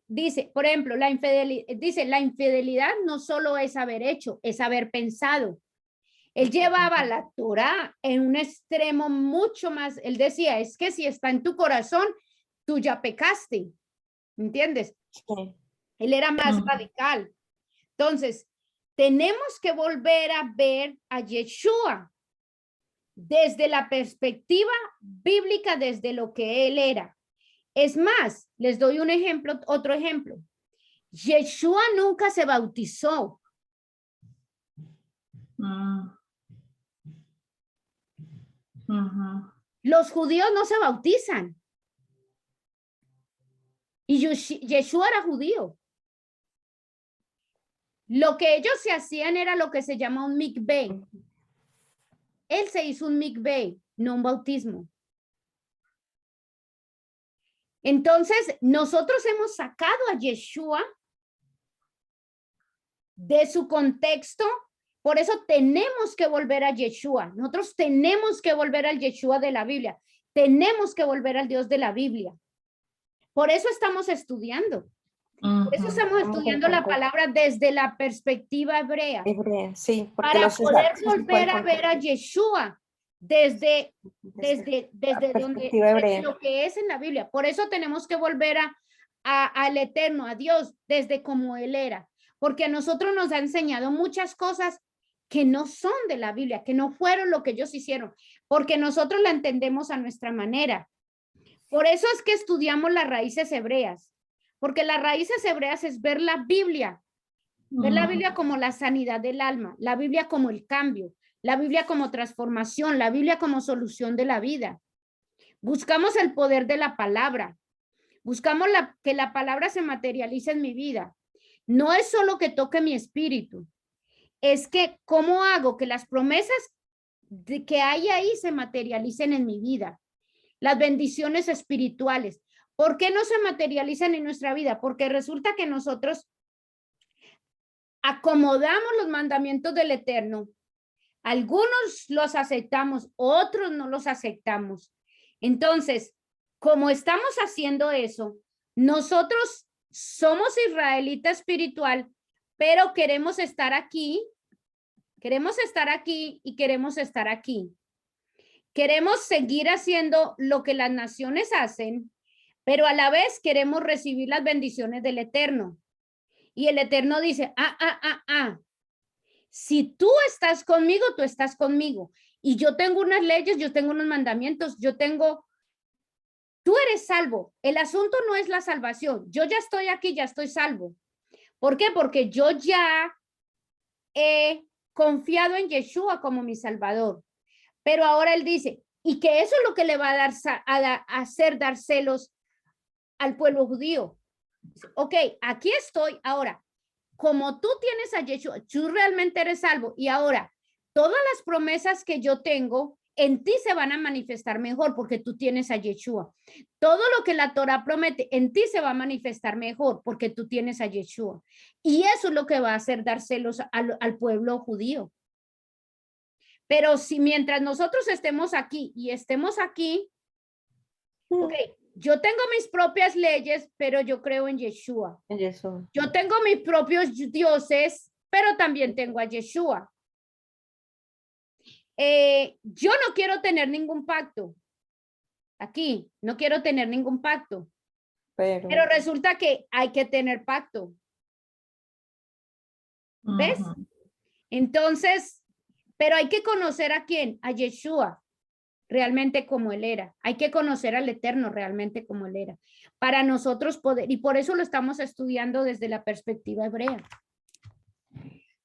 dice, por ejemplo, la infidelidad no solo es haber hecho, es haber pensado. Él llevaba la Torá en un extremo mucho más, él decía, es que si está en tu corazón, tú ya pecaste, ¿entiendes? Sí. Él era más radical. Entonces, tenemos que volver a ver a Yeshua desde la perspectiva bíblica, desde lo que él era. Es más, les doy un ejemplo, otro ejemplo. Yeshua nunca se bautizó. Ujú. Los judíos no se bautizan. Y Yeshua era judío. Lo que ellos se hacían era lo que se llama un mikveh. Él se hizo un mikveh, no un bautismo. Entonces, nosotros hemos sacado a Yeshua de su contexto. Por eso tenemos que volver a Yeshua. Nosotros tenemos que volver al Yeshua de la Biblia. Tenemos que volver al Dios de la Biblia. Por eso estamos estudiando. Por eso estamos estudiando la palabra desde la perspectiva hebrea. Hebrea, sí, porque Para los poder exactos se volver pueden a ver a Yeshua desde perspectiva hebrea. lo que es en la Biblia. Por eso tenemos que volver al Eterno, a Dios, desde como Él era. Porque a nosotros nos ha enseñado muchas cosas que no son de la Biblia, que no fueron lo que ellos hicieron, porque nosotros la entendemos a nuestra manera. Por eso es que estudiamos las raíces hebreas, porque las raíces hebreas es ver la Biblia como la sanidad del alma, la Biblia como el cambio, la Biblia como transformación, la Biblia como solución de la vida. Buscamos el poder de la palabra, buscamos que la palabra se materialice en mi vida. No es solo que toque mi espíritu, es que cómo hago que las promesas que hay ahí se materialicen en mi vida. Las bendiciones espirituales. ¿Por qué no se materializan en nuestra vida? Porque resulta que nosotros acomodamos los mandamientos del Eterno. Algunos los aceptamos, otros no los aceptamos. Entonces, como estamos haciendo eso, nosotros somos israelita espiritual, pero queremos estar aquí y queremos estar aquí. Queremos seguir haciendo lo que las naciones hacen, pero a la vez queremos recibir las bendiciones del Eterno. Y el Eterno dice, si tú estás conmigo, tú estás conmigo. Y yo tengo unas leyes, yo tengo unos mandamientos, tú eres salvo. El asunto no es la salvación. Yo ya estoy aquí, ya estoy salvo. ¿Por qué? Porque yo ya he confiado en Yeshua como mi salvador. Pero ahora él dice, y que eso es lo que le va a hacer dar celos al pueblo judío. Ok, aquí estoy. Ahora, como tú tienes a Yeshua, tú realmente eres salvo. Y ahora, todas las promesas que yo tengo en ti se van a manifestar mejor porque tú tienes a Yeshua. Todo lo que la Torah promete en ti se va a manifestar mejor porque tú tienes a Yeshua. Y eso es lo que va a hacer dar celos al pueblo judío. Pero si mientras nosotros estemos aquí y estemos aquí, ok, yo tengo mis propias leyes, pero yo creo en Yeshua. Yo tengo mis propios dioses, pero también tengo a Yeshua. yo no quiero tener ningún pacto. Aquí, no quiero tener ningún pacto. Pero resulta que hay que tener pacto. ¿Ves? Ujú. Entonces, pero hay que conocer a quién, a Yeshua, realmente como él era. Hay que conocer al Eterno realmente como él era. Para nosotros poder, y por eso lo estamos estudiando desde la perspectiva hebrea.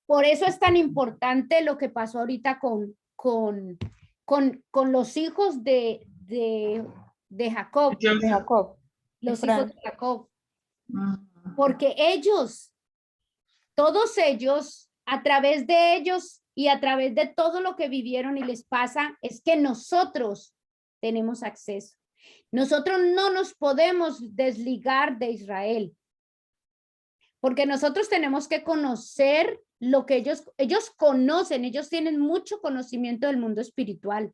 Por eso es tan importante lo que pasó ahorita con los hijos de Jacob, Yo- De Jacob. los Efraín. hijos de Jacob, Ujú. porque ellos, todos ellos, a través de ellos y a través de todo lo que vivieron y les pasa, es que nosotros tenemos acceso. Nosotros no nos podemos desligar de Israel, porque nosotros tenemos que conocer lo que ellos conocen, ellos tienen mucho conocimiento del mundo espiritual.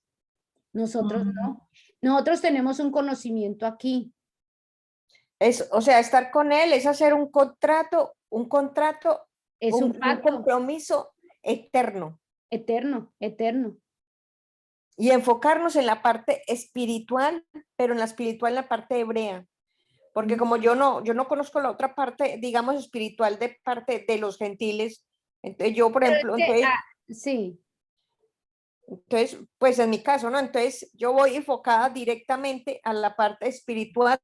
Nosotros no. Nosotros tenemos un conocimiento aquí. O sea, estar con él es hacer un contrato, Es un un pacto compromiso eterno eterno, eterno. y enfocarnos en la parte espiritual, pero en la parte hebrea. Porque como yo no conozco la otra parte, digamos, espiritual de parte de los gentiles, entonces yo, por ejemplo, Sí. entonces, pues en mi caso, ¿no? Entonces yo voy enfocada directamente a la parte espiritual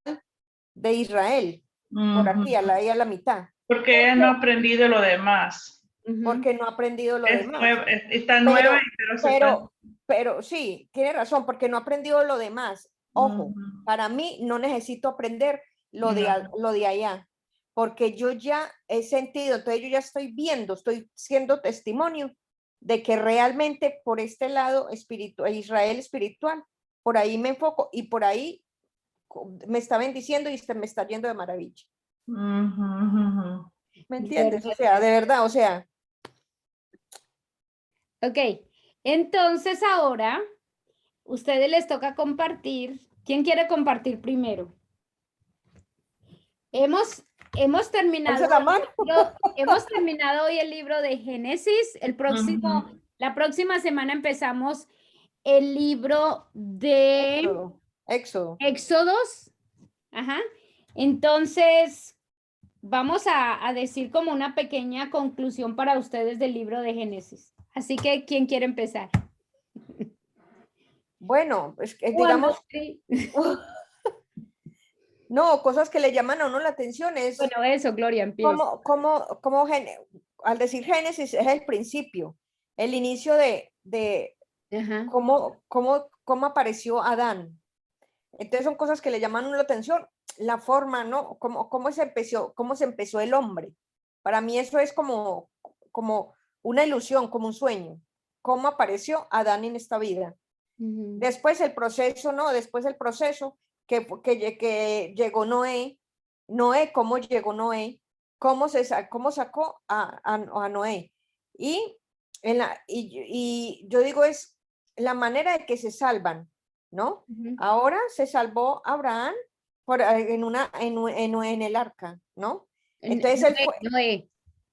de Israel, por aquí, Ujú. ahí a la mitad, Porque ella no ha aprendido lo demás. porque no ha aprendido lo Es demás. nueva, está nueva, pero se está. Pero sí, tiene razón, porque no ha aprendido lo demás. Ojo, Ujú. para mí no necesito aprender lo No. lo de allá, porque yo ya he sentido, entonces yo ya estoy viendo, estoy siendo testimonio de que realmente por este lado espiritual, Israel espiritual, por ahí me enfoco y por ahí me está bendiciendo y me está yendo de maravilla. Ujú, ujú. ¿Me entiendes? O sea, de verdad, o sea, Ok, entonces ahora ustedes les toca compartir. ¿Quién quiere compartir primero? Hemos terminado, alza la mano. hemos terminado hoy el libro de Génesis. Ujú. La próxima semana empezamos el libro de Éxodo. Éxodos. Ajá. Entonces, vamos a decir como una pequeña conclusión para ustedes del libro de Génesis. Así que, ¿quién quiere empezar? Bueno, pues Juan, digamos, sí. no, cosas que le llaman a uno la atención es Bueno, eso, Gloria, empieza. al decir Génesis es el principio, el inicio de Ajá. cómo apareció Adán. Entonces son cosas que le llaman a uno la atención, la forma, ¿no? Cómo se empezó el hombre. Para mí eso es como una ilusión, como un sueño. Cómo apareció Adán en esta vida. Ujú. Después el proceso, ¿no? Después el proceso que llegó Noé. Noé, cómo llegó Noé, cómo sacó a Noé. Y, y yo digo es la manera de que se salvan, ¿no? Ujú. Ahora se salvó Abraham en el arca, ¿no? Entonces él fue, Noé.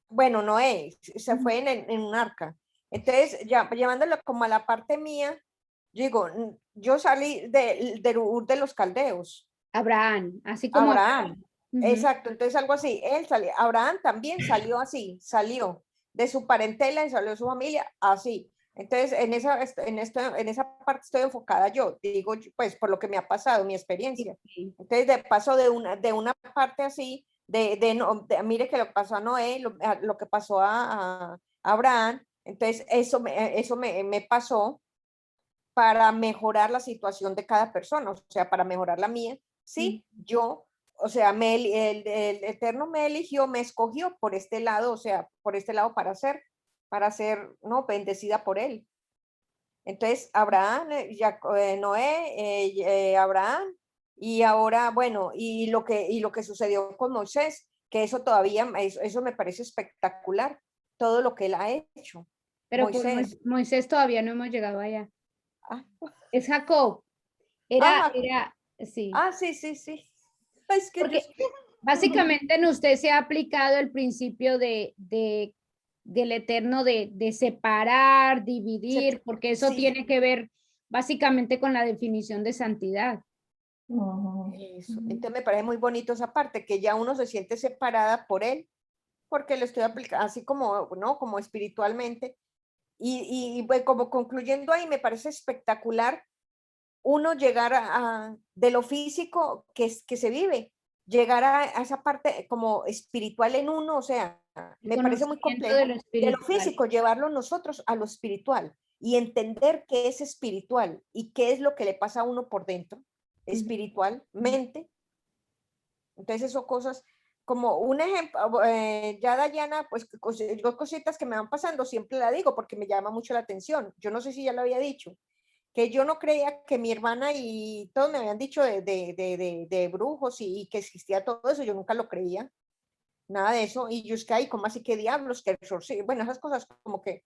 bueno, Noé se Ujú. fue en un arca. Entonces, ya llevándolo como a la parte mía, yo digo, yo salí de Ur de los Caldeos, Abraham, así como Abraham, Ujú. exacto, entonces algo así, él salió, Abraham también salió así, salió de su parentela y salió de su familia así. Entonces, en esa parte estoy enfocada yo, digo, pues por lo que me ha pasado, mi experiencia. Sí. Entonces, de paso de una parte así, mire que lo pasó a Noé, lo que pasó a Abraham, entonces eso me pasó para mejorar la situación de cada persona, o sea, para mejorar la mía. Sí, yo, o sea, el Eterno me eligió, me escogió por este lado, o sea, por este lado para ser, no, bendecida por él. Entonces, Abraham, Noé, Abraham, y ahora, bueno, y lo que sucedió con Moisés, que eso todavía, eso me parece espectacular, todo lo que él ha hecho. Pero por Moisés. Moisés todavía no hemos llegado allá. Ah, Es Jacob. ah, Sí. sí, sí, sí. Es que yo... Porque básicamente en usted se ha aplicado el principio de del Eterno de separar, dividir, porque eso sí. tiene que ver básicamente con la definición de santidad. Eso. Entonces me parece muy bonito esa parte, que ya uno se siente separada por él, porque le estoy aplicando, así como, ¿no? Como espiritualmente. Y pues como concluyendo ahí, me parece espectacular uno llegar de lo físico que se vive, llegar a esa parte como espiritual en uno, o sea, El me parece muy conocimiento complejo. de lo De lo espiritual. físico, llevarlo nosotros a lo espiritual y entender qué es espiritual y qué es lo que le pasa a uno por dentro, espiritualmente. Entonces, son cosas como un ejemplo, ya Dayana, pues yo cositas que me van pasando, siempre la digo porque me llama mucho la atención. Yo no sé si ya lo había dicho, que yo no creía que mi hermana y todos me habían dicho de brujos y que existía todo eso, yo nunca lo creía, nada de eso. Y yo es que, ay, ¿cómo así que diablos? Que bueno, esas cosas como que,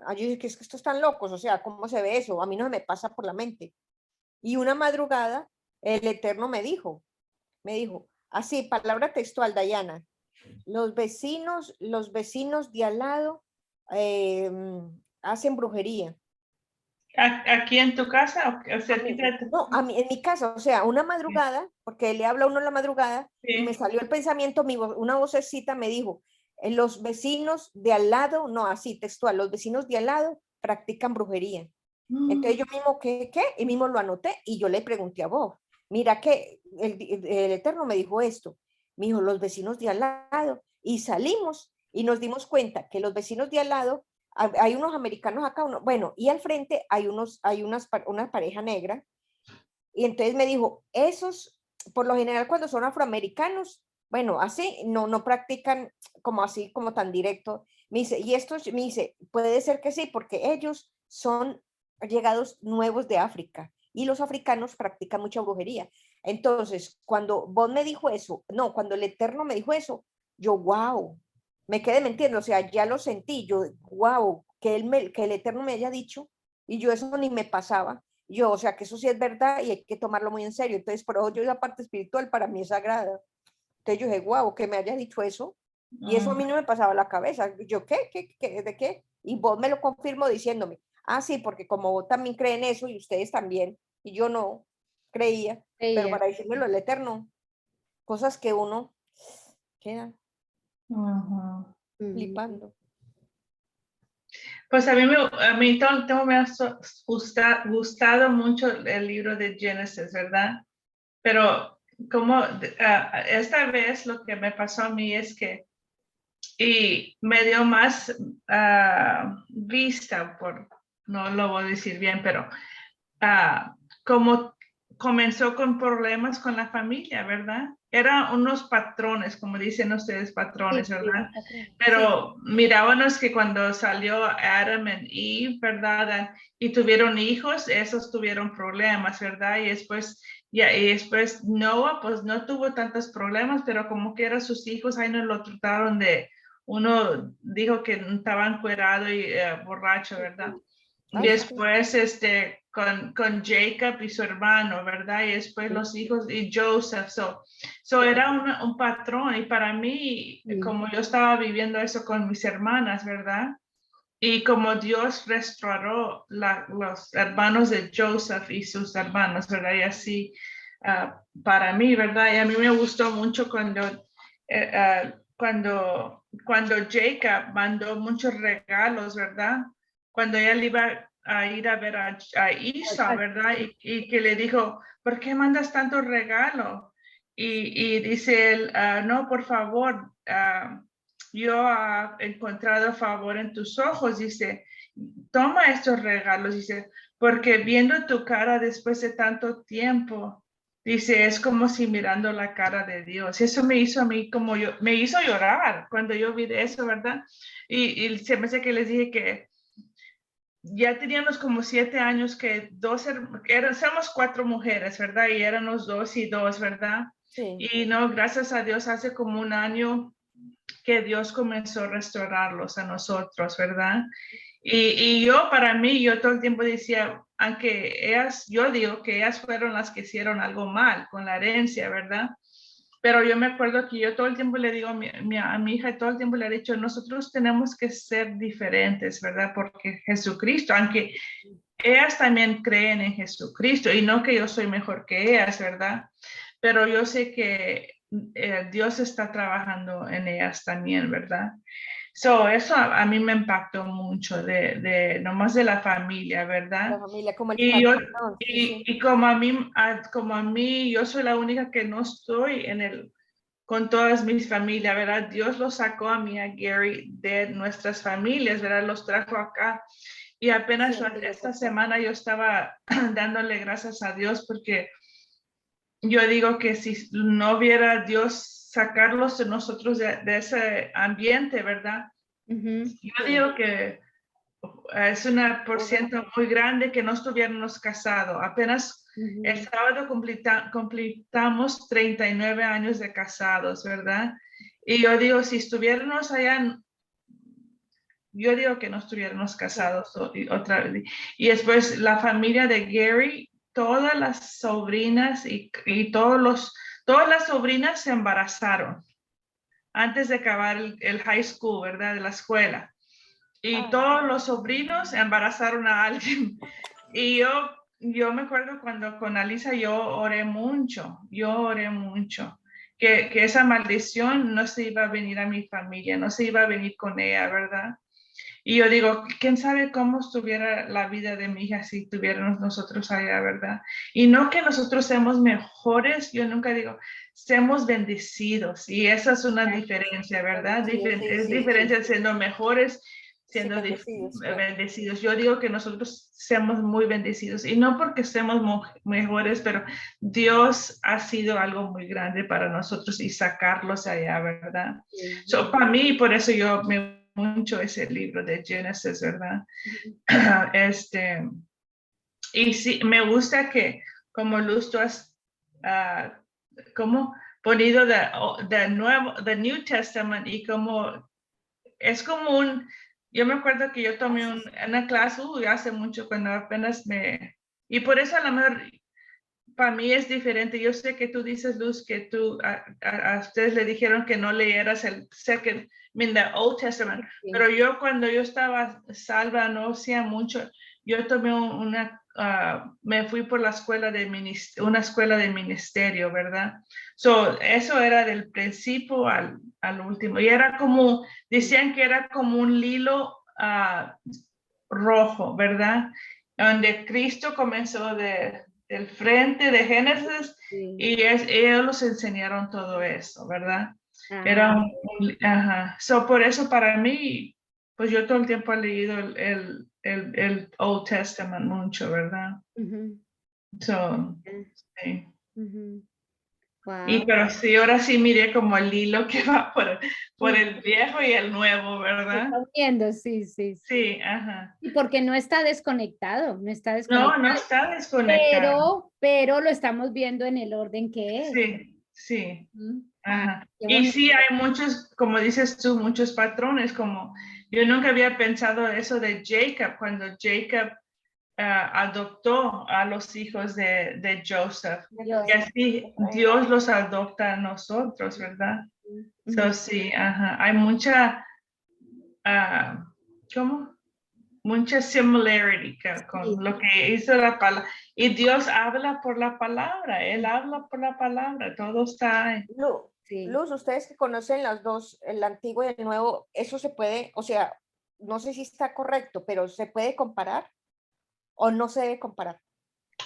ay, yo dije, que es que estos están locos, o sea, ¿cómo se ve eso? A mí no me pasa por la mente. Y una madrugada, el Eterno me dijo, así, palabra textual, Dayana, los vecinos de al lado eh, hacen brujería. ¿Aquí en tu casa o cerquita de tu? No, a mí, en mi casa, o sea, una madrugada, porque le habla a uno en la madrugada, y me Sí. salió el pensamiento, una vocecita me dijo, los vecinos de al lado, no, así textual, los vecinos de al lado practican brujería. Entonces yo mismo, ¿qué? Y mismo lo anoté y yo le pregunté a Bob, mira que el Eterno me dijo esto, me dijo, los vecinos de al lado, y salimos y nos dimos cuenta que los vecinos de al lado, hay unos americanos acá, bueno, y al frente una pareja negra, y entonces me dijo, esos, por lo general cuando son afroamericanos, bueno, así, no practican como así, como tan directo. Me dice, y estos, me dice, puede ser que sí, porque ellos son llegados nuevos de África y los africanos practican mucha brujería. Entonces, cuando vos me dijo eso, no, cuando el Eterno me dijo eso, yo, wow, me quedé, ¿me entiendes? O sea, ya lo sentí, yo, wow, que el Eterno me haya dicho y yo eso ni me pasaba. Yo, o sea, que eso sí es verdad y hay que tomarlo muy en serio. Entonces, por eso yo la parte espiritual para mí es sagrada. Entonces yo dije, wow, que me haya dicho eso. Y eso a mí no me pasaba a la cabeza. Yo, ¿de qué? Y vos me lo confirmó diciéndome, ah, sí, porque como vos también creen eso y ustedes también, y yo no creía, pero para decírmelo el Eterno, cosas que uno queda flipando. Pues a mí todo me ha gustado mucho el libro de Génesis, ¿verdad? Pero como esta vez lo que me pasó a mí es que y me dio más vista, no lo voy a decir bien, pero como comenzó con problemas con la familia, ¿verdad? Eran unos patrones, como dicen ustedes, patrones, ¿verdad? Pero mirábamos que cuando salió Adam y Eve, ¿verdad? Y tuvieron hijos, esos tuvieron problemas, ¿verdad? Y después Noah, pues no tuvo tantos problemas, pero como que eran sus hijos, ahí no lo trataron uno dijo que estaba encuerado y borracho, ¿verdad? Y después con Jacob y su hermano, ¿verdad? Y después los hijos y Joseph. So era un patrón y para mí, como yo estaba viviendo eso con mis hermanas, ¿verdad? Y como Dios restauró los hermanos de Joseph y sus hermanos, ¿verdad? Y así para mí, ¿verdad? Y a mí me gustó mucho cuando Jacob mandó muchos regalos, ¿verdad? Cuando él iba a ir a ver a Isa, ¿verdad? Y que le dijo, ¿por qué mandas tantos regalos? Y dice él, no, por favor, yo he encontrado favor en tus ojos, dice, toma estos regalos, dice, porque viendo tu cara después de tanto tiempo, dice, es como si mirando la cara de Dios. Eso me hizo a mí me hizo llorar cuando yo vi eso, ¿verdad? Y se me hace que les dije que ya teníamos como 7 años que somos 4 mujeres, ¿verdad? Y éramos 2 y 2, ¿verdad? Sí. Y no, gracias a Dios, hace como un año que Dios comenzó a restaurarlos a nosotros, ¿verdad? Y para mí, yo todo el tiempo decía, aunque yo digo que ellas fueron las que hicieron algo mal con la herencia, ¿verdad? Pero yo me acuerdo que yo todo el tiempo le digo a mi hija, todo el tiempo le he dicho, nosotros tenemos que ser diferentes, ¿verdad? Porque Jesucristo, aunque ellas también creen en Jesucristo, y no que yo soy mejor que ellas, ¿verdad? Pero yo sé que Dios está trabajando en ellas también, ¿verdad? Eso a mí me impactó mucho, nomás de la familia, ¿verdad? La familia como el Y, yo, patrón, sí, sí. y como a mí, yo soy la única que no estoy con todas mis familias, ¿verdad? Dios los sacó a mí, a Gary, de nuestras familias, ¿verdad? Los trajo acá. Y apenas Sí, esta semana yo estaba dándole gracias a Dios porque yo digo que si no hubiera Dios sacarlos de nosotros de ese ambiente, ¿verdad? Yo digo que es una por ciento muy grande que no estuviéramos casados. Apenas el sábado completamos 39 años de casados, ¿verdad? Y yo digo, si estuviéramos allá, yo digo que no estuviéramos casados otra vez. Y después la familia de Gary, todas las sobrinas y todas las sobrinas se embarazaron antes de acabar el high school, ¿verdad? De la escuela. Y todos los sobrinos embarazaron a alguien. Y yo me acuerdo cuando con Alisa yo oré mucho, que esa maldición no se iba a venir a mi familia, no se iba a venir con ella, ¿verdad? Y yo digo, ¿quién sabe cómo estuviera la vida de mi hija si tuviéramos nosotros allá, ¿verdad? Y no que nosotros seamos mejores, yo nunca digo, seamos bendecidos. Y esa es una diferencia, ¿verdad? Es diferencia siendo mejores, siendo bendecidos. Yo digo que nosotros seamos muy bendecidos. Y no porque seamos mejores, pero Dios ha sido algo muy grande para nosotros y sacarlos allá, ¿verdad? Para mí, por eso yo me mucho ese libro de Génesis, ¿verdad? Y sí, me gusta que como Luz tú has como ponido the New Testament y como es como yo me acuerdo que yo tomé una clase hace mucho cuando apenas y por eso a lo mejor para mí es diferente. Yo sé que tú dices, Luz, que a ustedes le dijeron que no leyeras el the Old Testament, pero yo cuando yo estaba salva, no hacía mucho, yo tomé me fui por la escuela una escuela de ministerio, ¿verdad? Eso era del principio al último. Y era como, decían que era como un hilo rojo, ¿verdad? Donde Cristo comenzó del frente de Génesis y ellos los enseñaron todo eso, ¿verdad? Era por eso para mí, pues yo todo el tiempo he leído el Old Testament mucho, ¿verdad? Sí. Wow. Pero sí, ahora sí miré como el hilo que va por el viejo y el nuevo, ¿verdad? Estoy viendo, sí. Sí, ajá. Y porque no está desconectado, No está desconectado. Pero lo estamos viendo en el orden que es. Sí. Ajá. Y sí, hay muchos, como dices tú, muchos patrones, como yo nunca había pensado eso de Jacob, cuando Jacob adoptó a los hijos de Joseph. Y así Dios los adopta a nosotros, ¿verdad? Sí, hay mucha, mucha similarity con lo que hizo la palabra. Y Dios habla por la palabra, Él habla por la palabra, todo está ahí. Luz, ustedes que conocen los dos, el antiguo y el nuevo, eso se puede, o sea, no sé si está correcto, pero ¿se puede comparar o no se debe comparar?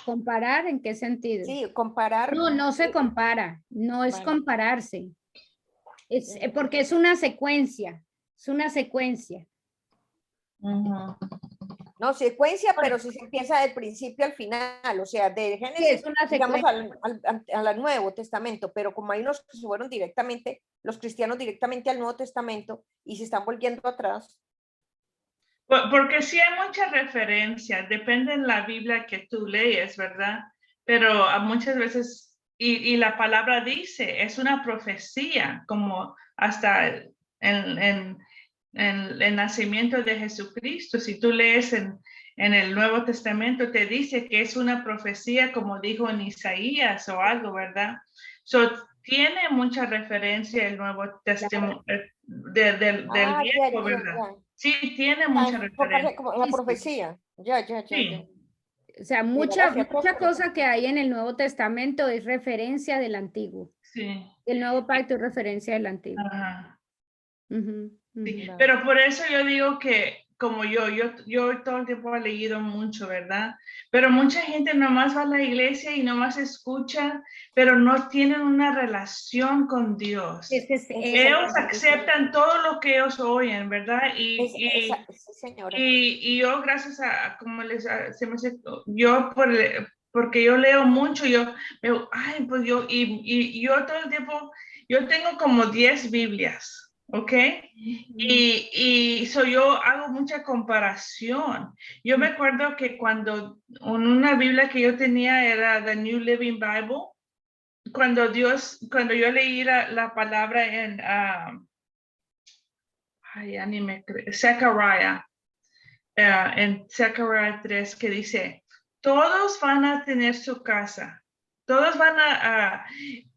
¿Comparar en qué sentido? Sí, comparar. No se compara, no es compararse. Es porque es una secuencia, No, secuencia, pero si se empieza del principio al final, o sea, de Génesis, digamos, al Nuevo Testamento, pero como hay unos que se fueron directamente, los cristianos directamente al Nuevo Testamento y se están volviendo atrás. Porque sí hay muchas referencias, depende de la Biblia que tú lees, ¿verdad? Pero muchas veces, y la palabra dice, es una profecía, como hasta en el nacimiento de Jesucristo. Si tú lees en el Nuevo Testamento, te dice que es una profecía, como dijo en Isaías o algo, ¿verdad? tiene mucha referencia el Nuevo Testamento del Ah, ya, viejo, ya, ¿verdad? ya. Sí, tiene Ah, mucha enfocarse referencia. como en la Sí, sí. profecía. Ya, ya, ya, ya. Sí, O sea, Mira, mucha gracias, profe. cosa que hay en el Nuevo Testamento es referencia del Antiguo. sí. El Nuevo Pacto es referencia del Antiguo. Ajá. Ujú, Sí, ujú. pero por eso yo digo que como yo todo el tiempo he leído mucho, ¿verdad? Pero mucha gente nomás va a la iglesia y nomás escucha, pero no tienen una relación con Dios. Ese es Ellos aceptan todo lo que ellos oyen, ¿verdad? Sí, señora. Y yo, gracias a como se me hace, yo porque yo leo mucho, ay, pues y yo todo el tiempo, yo tengo como 10 Biblias, ¿ok? Yo hago mucha comparación. Yo me acuerdo que cuando una Biblia que yo tenía era The New Living Bible, cuando yo leí la palabra en, ay, ya ni me Zechariah, en Zechariah 3, que dice, todos van a tener su casa. Todos van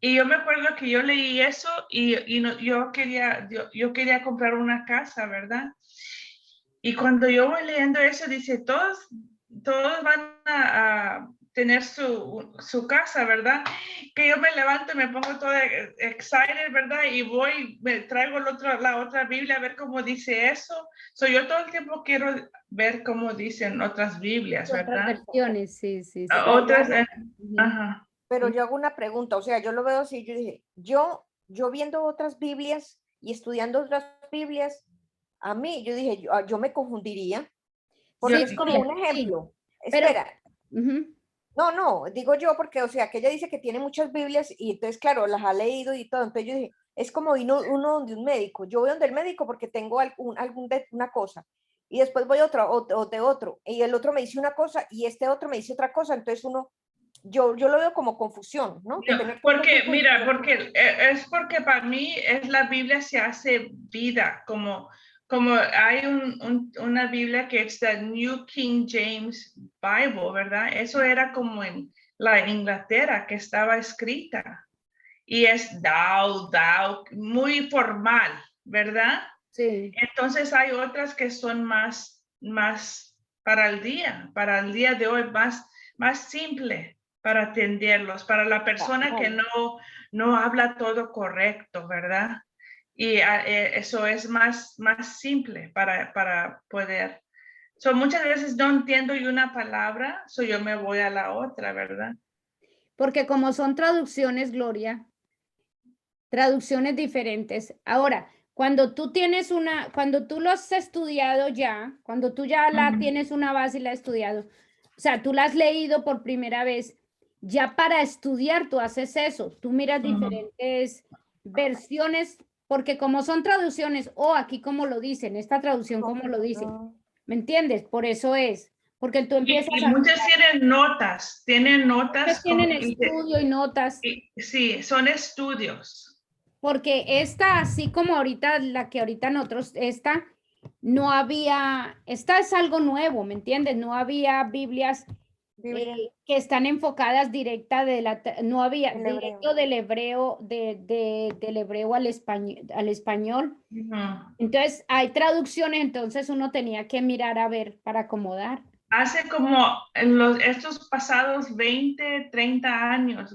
y yo me acuerdo que yo leí eso y yo quería comprar una casa, ¿verdad? Y cuando yo voy leyendo eso, dice, todos van a tener su casa, ¿verdad? Que yo me levanto y me pongo toda excited, ¿verdad? Y voy, me traigo la otra Biblia a ver cómo dice eso. Yo todo el tiempo quiero ver cómo dicen otras Biblias, otras ¿verdad? versiones, sí, sí, sí. Otras, Ujú. ajá. Pero yo hago una pregunta, o sea, yo lo veo así, yo dije, yo viendo otras Biblias y estudiando otras Biblias, a mí, yo dije, yo me confundiría, porque Sí, es como un sí, ejemplo. pero, Espera, ujú. no, digo yo, porque, o sea, que ella dice que tiene muchas Biblias y entonces, claro, las ha leído y todo, entonces yo dije, es como uno donde un médico, yo voy donde el médico porque tengo una cosa, y después voy a otro, o de otro, y el otro me dice una cosa y este otro me dice otra cosa, entonces yo lo veo como confusión, ¿no? De No, tener tantas porque, Biblias y mira, poder- es porque para mí es la Biblia se hace vida, como hay una Biblia que es la New King James Bible, ¿verdad? Eso era como en la Inglaterra que estaba escrita y es thou, muy formal, ¿verdad? Sí. Entonces hay otras que son más para el día de hoy, más simple para atenderlos, para la persona que Vale. no habla todo correcto, ¿verdad? Y eso es más simple para poder. Muchas veces no entiendo yo una palabra, yo me voy a la otra, ¿verdad? Porque como son traducciones, Gloria, traducciones diferentes. Ahora, cuando tú cuando tú lo has estudiado ya, cuando tú ya tienes una base y la has estudiado, o sea, tú la has leído por primera vez, ya para estudiar tú haces eso, tú miras diferentes versiones, porque como son traducciones, o aquí como lo dicen, esta traducción como lo dicen, ¿me entiendes? Por eso es, porque tú empiezas Y a muchas tienen notas como tienen estudio y notas. sí, son estudios. Porque esta, así como ahorita, la que ahorita nosotros, no había, esta es algo nuevo, ¿me entiendes? No había Biblias Biblia que están enfocadas no había en hebreo. directo del hebreo, del hebreo al español. Ujú. Entonces, hay traducciones, entonces uno tenía que mirar a ver para acomodar. Hace como estos pasados 20, 30 años,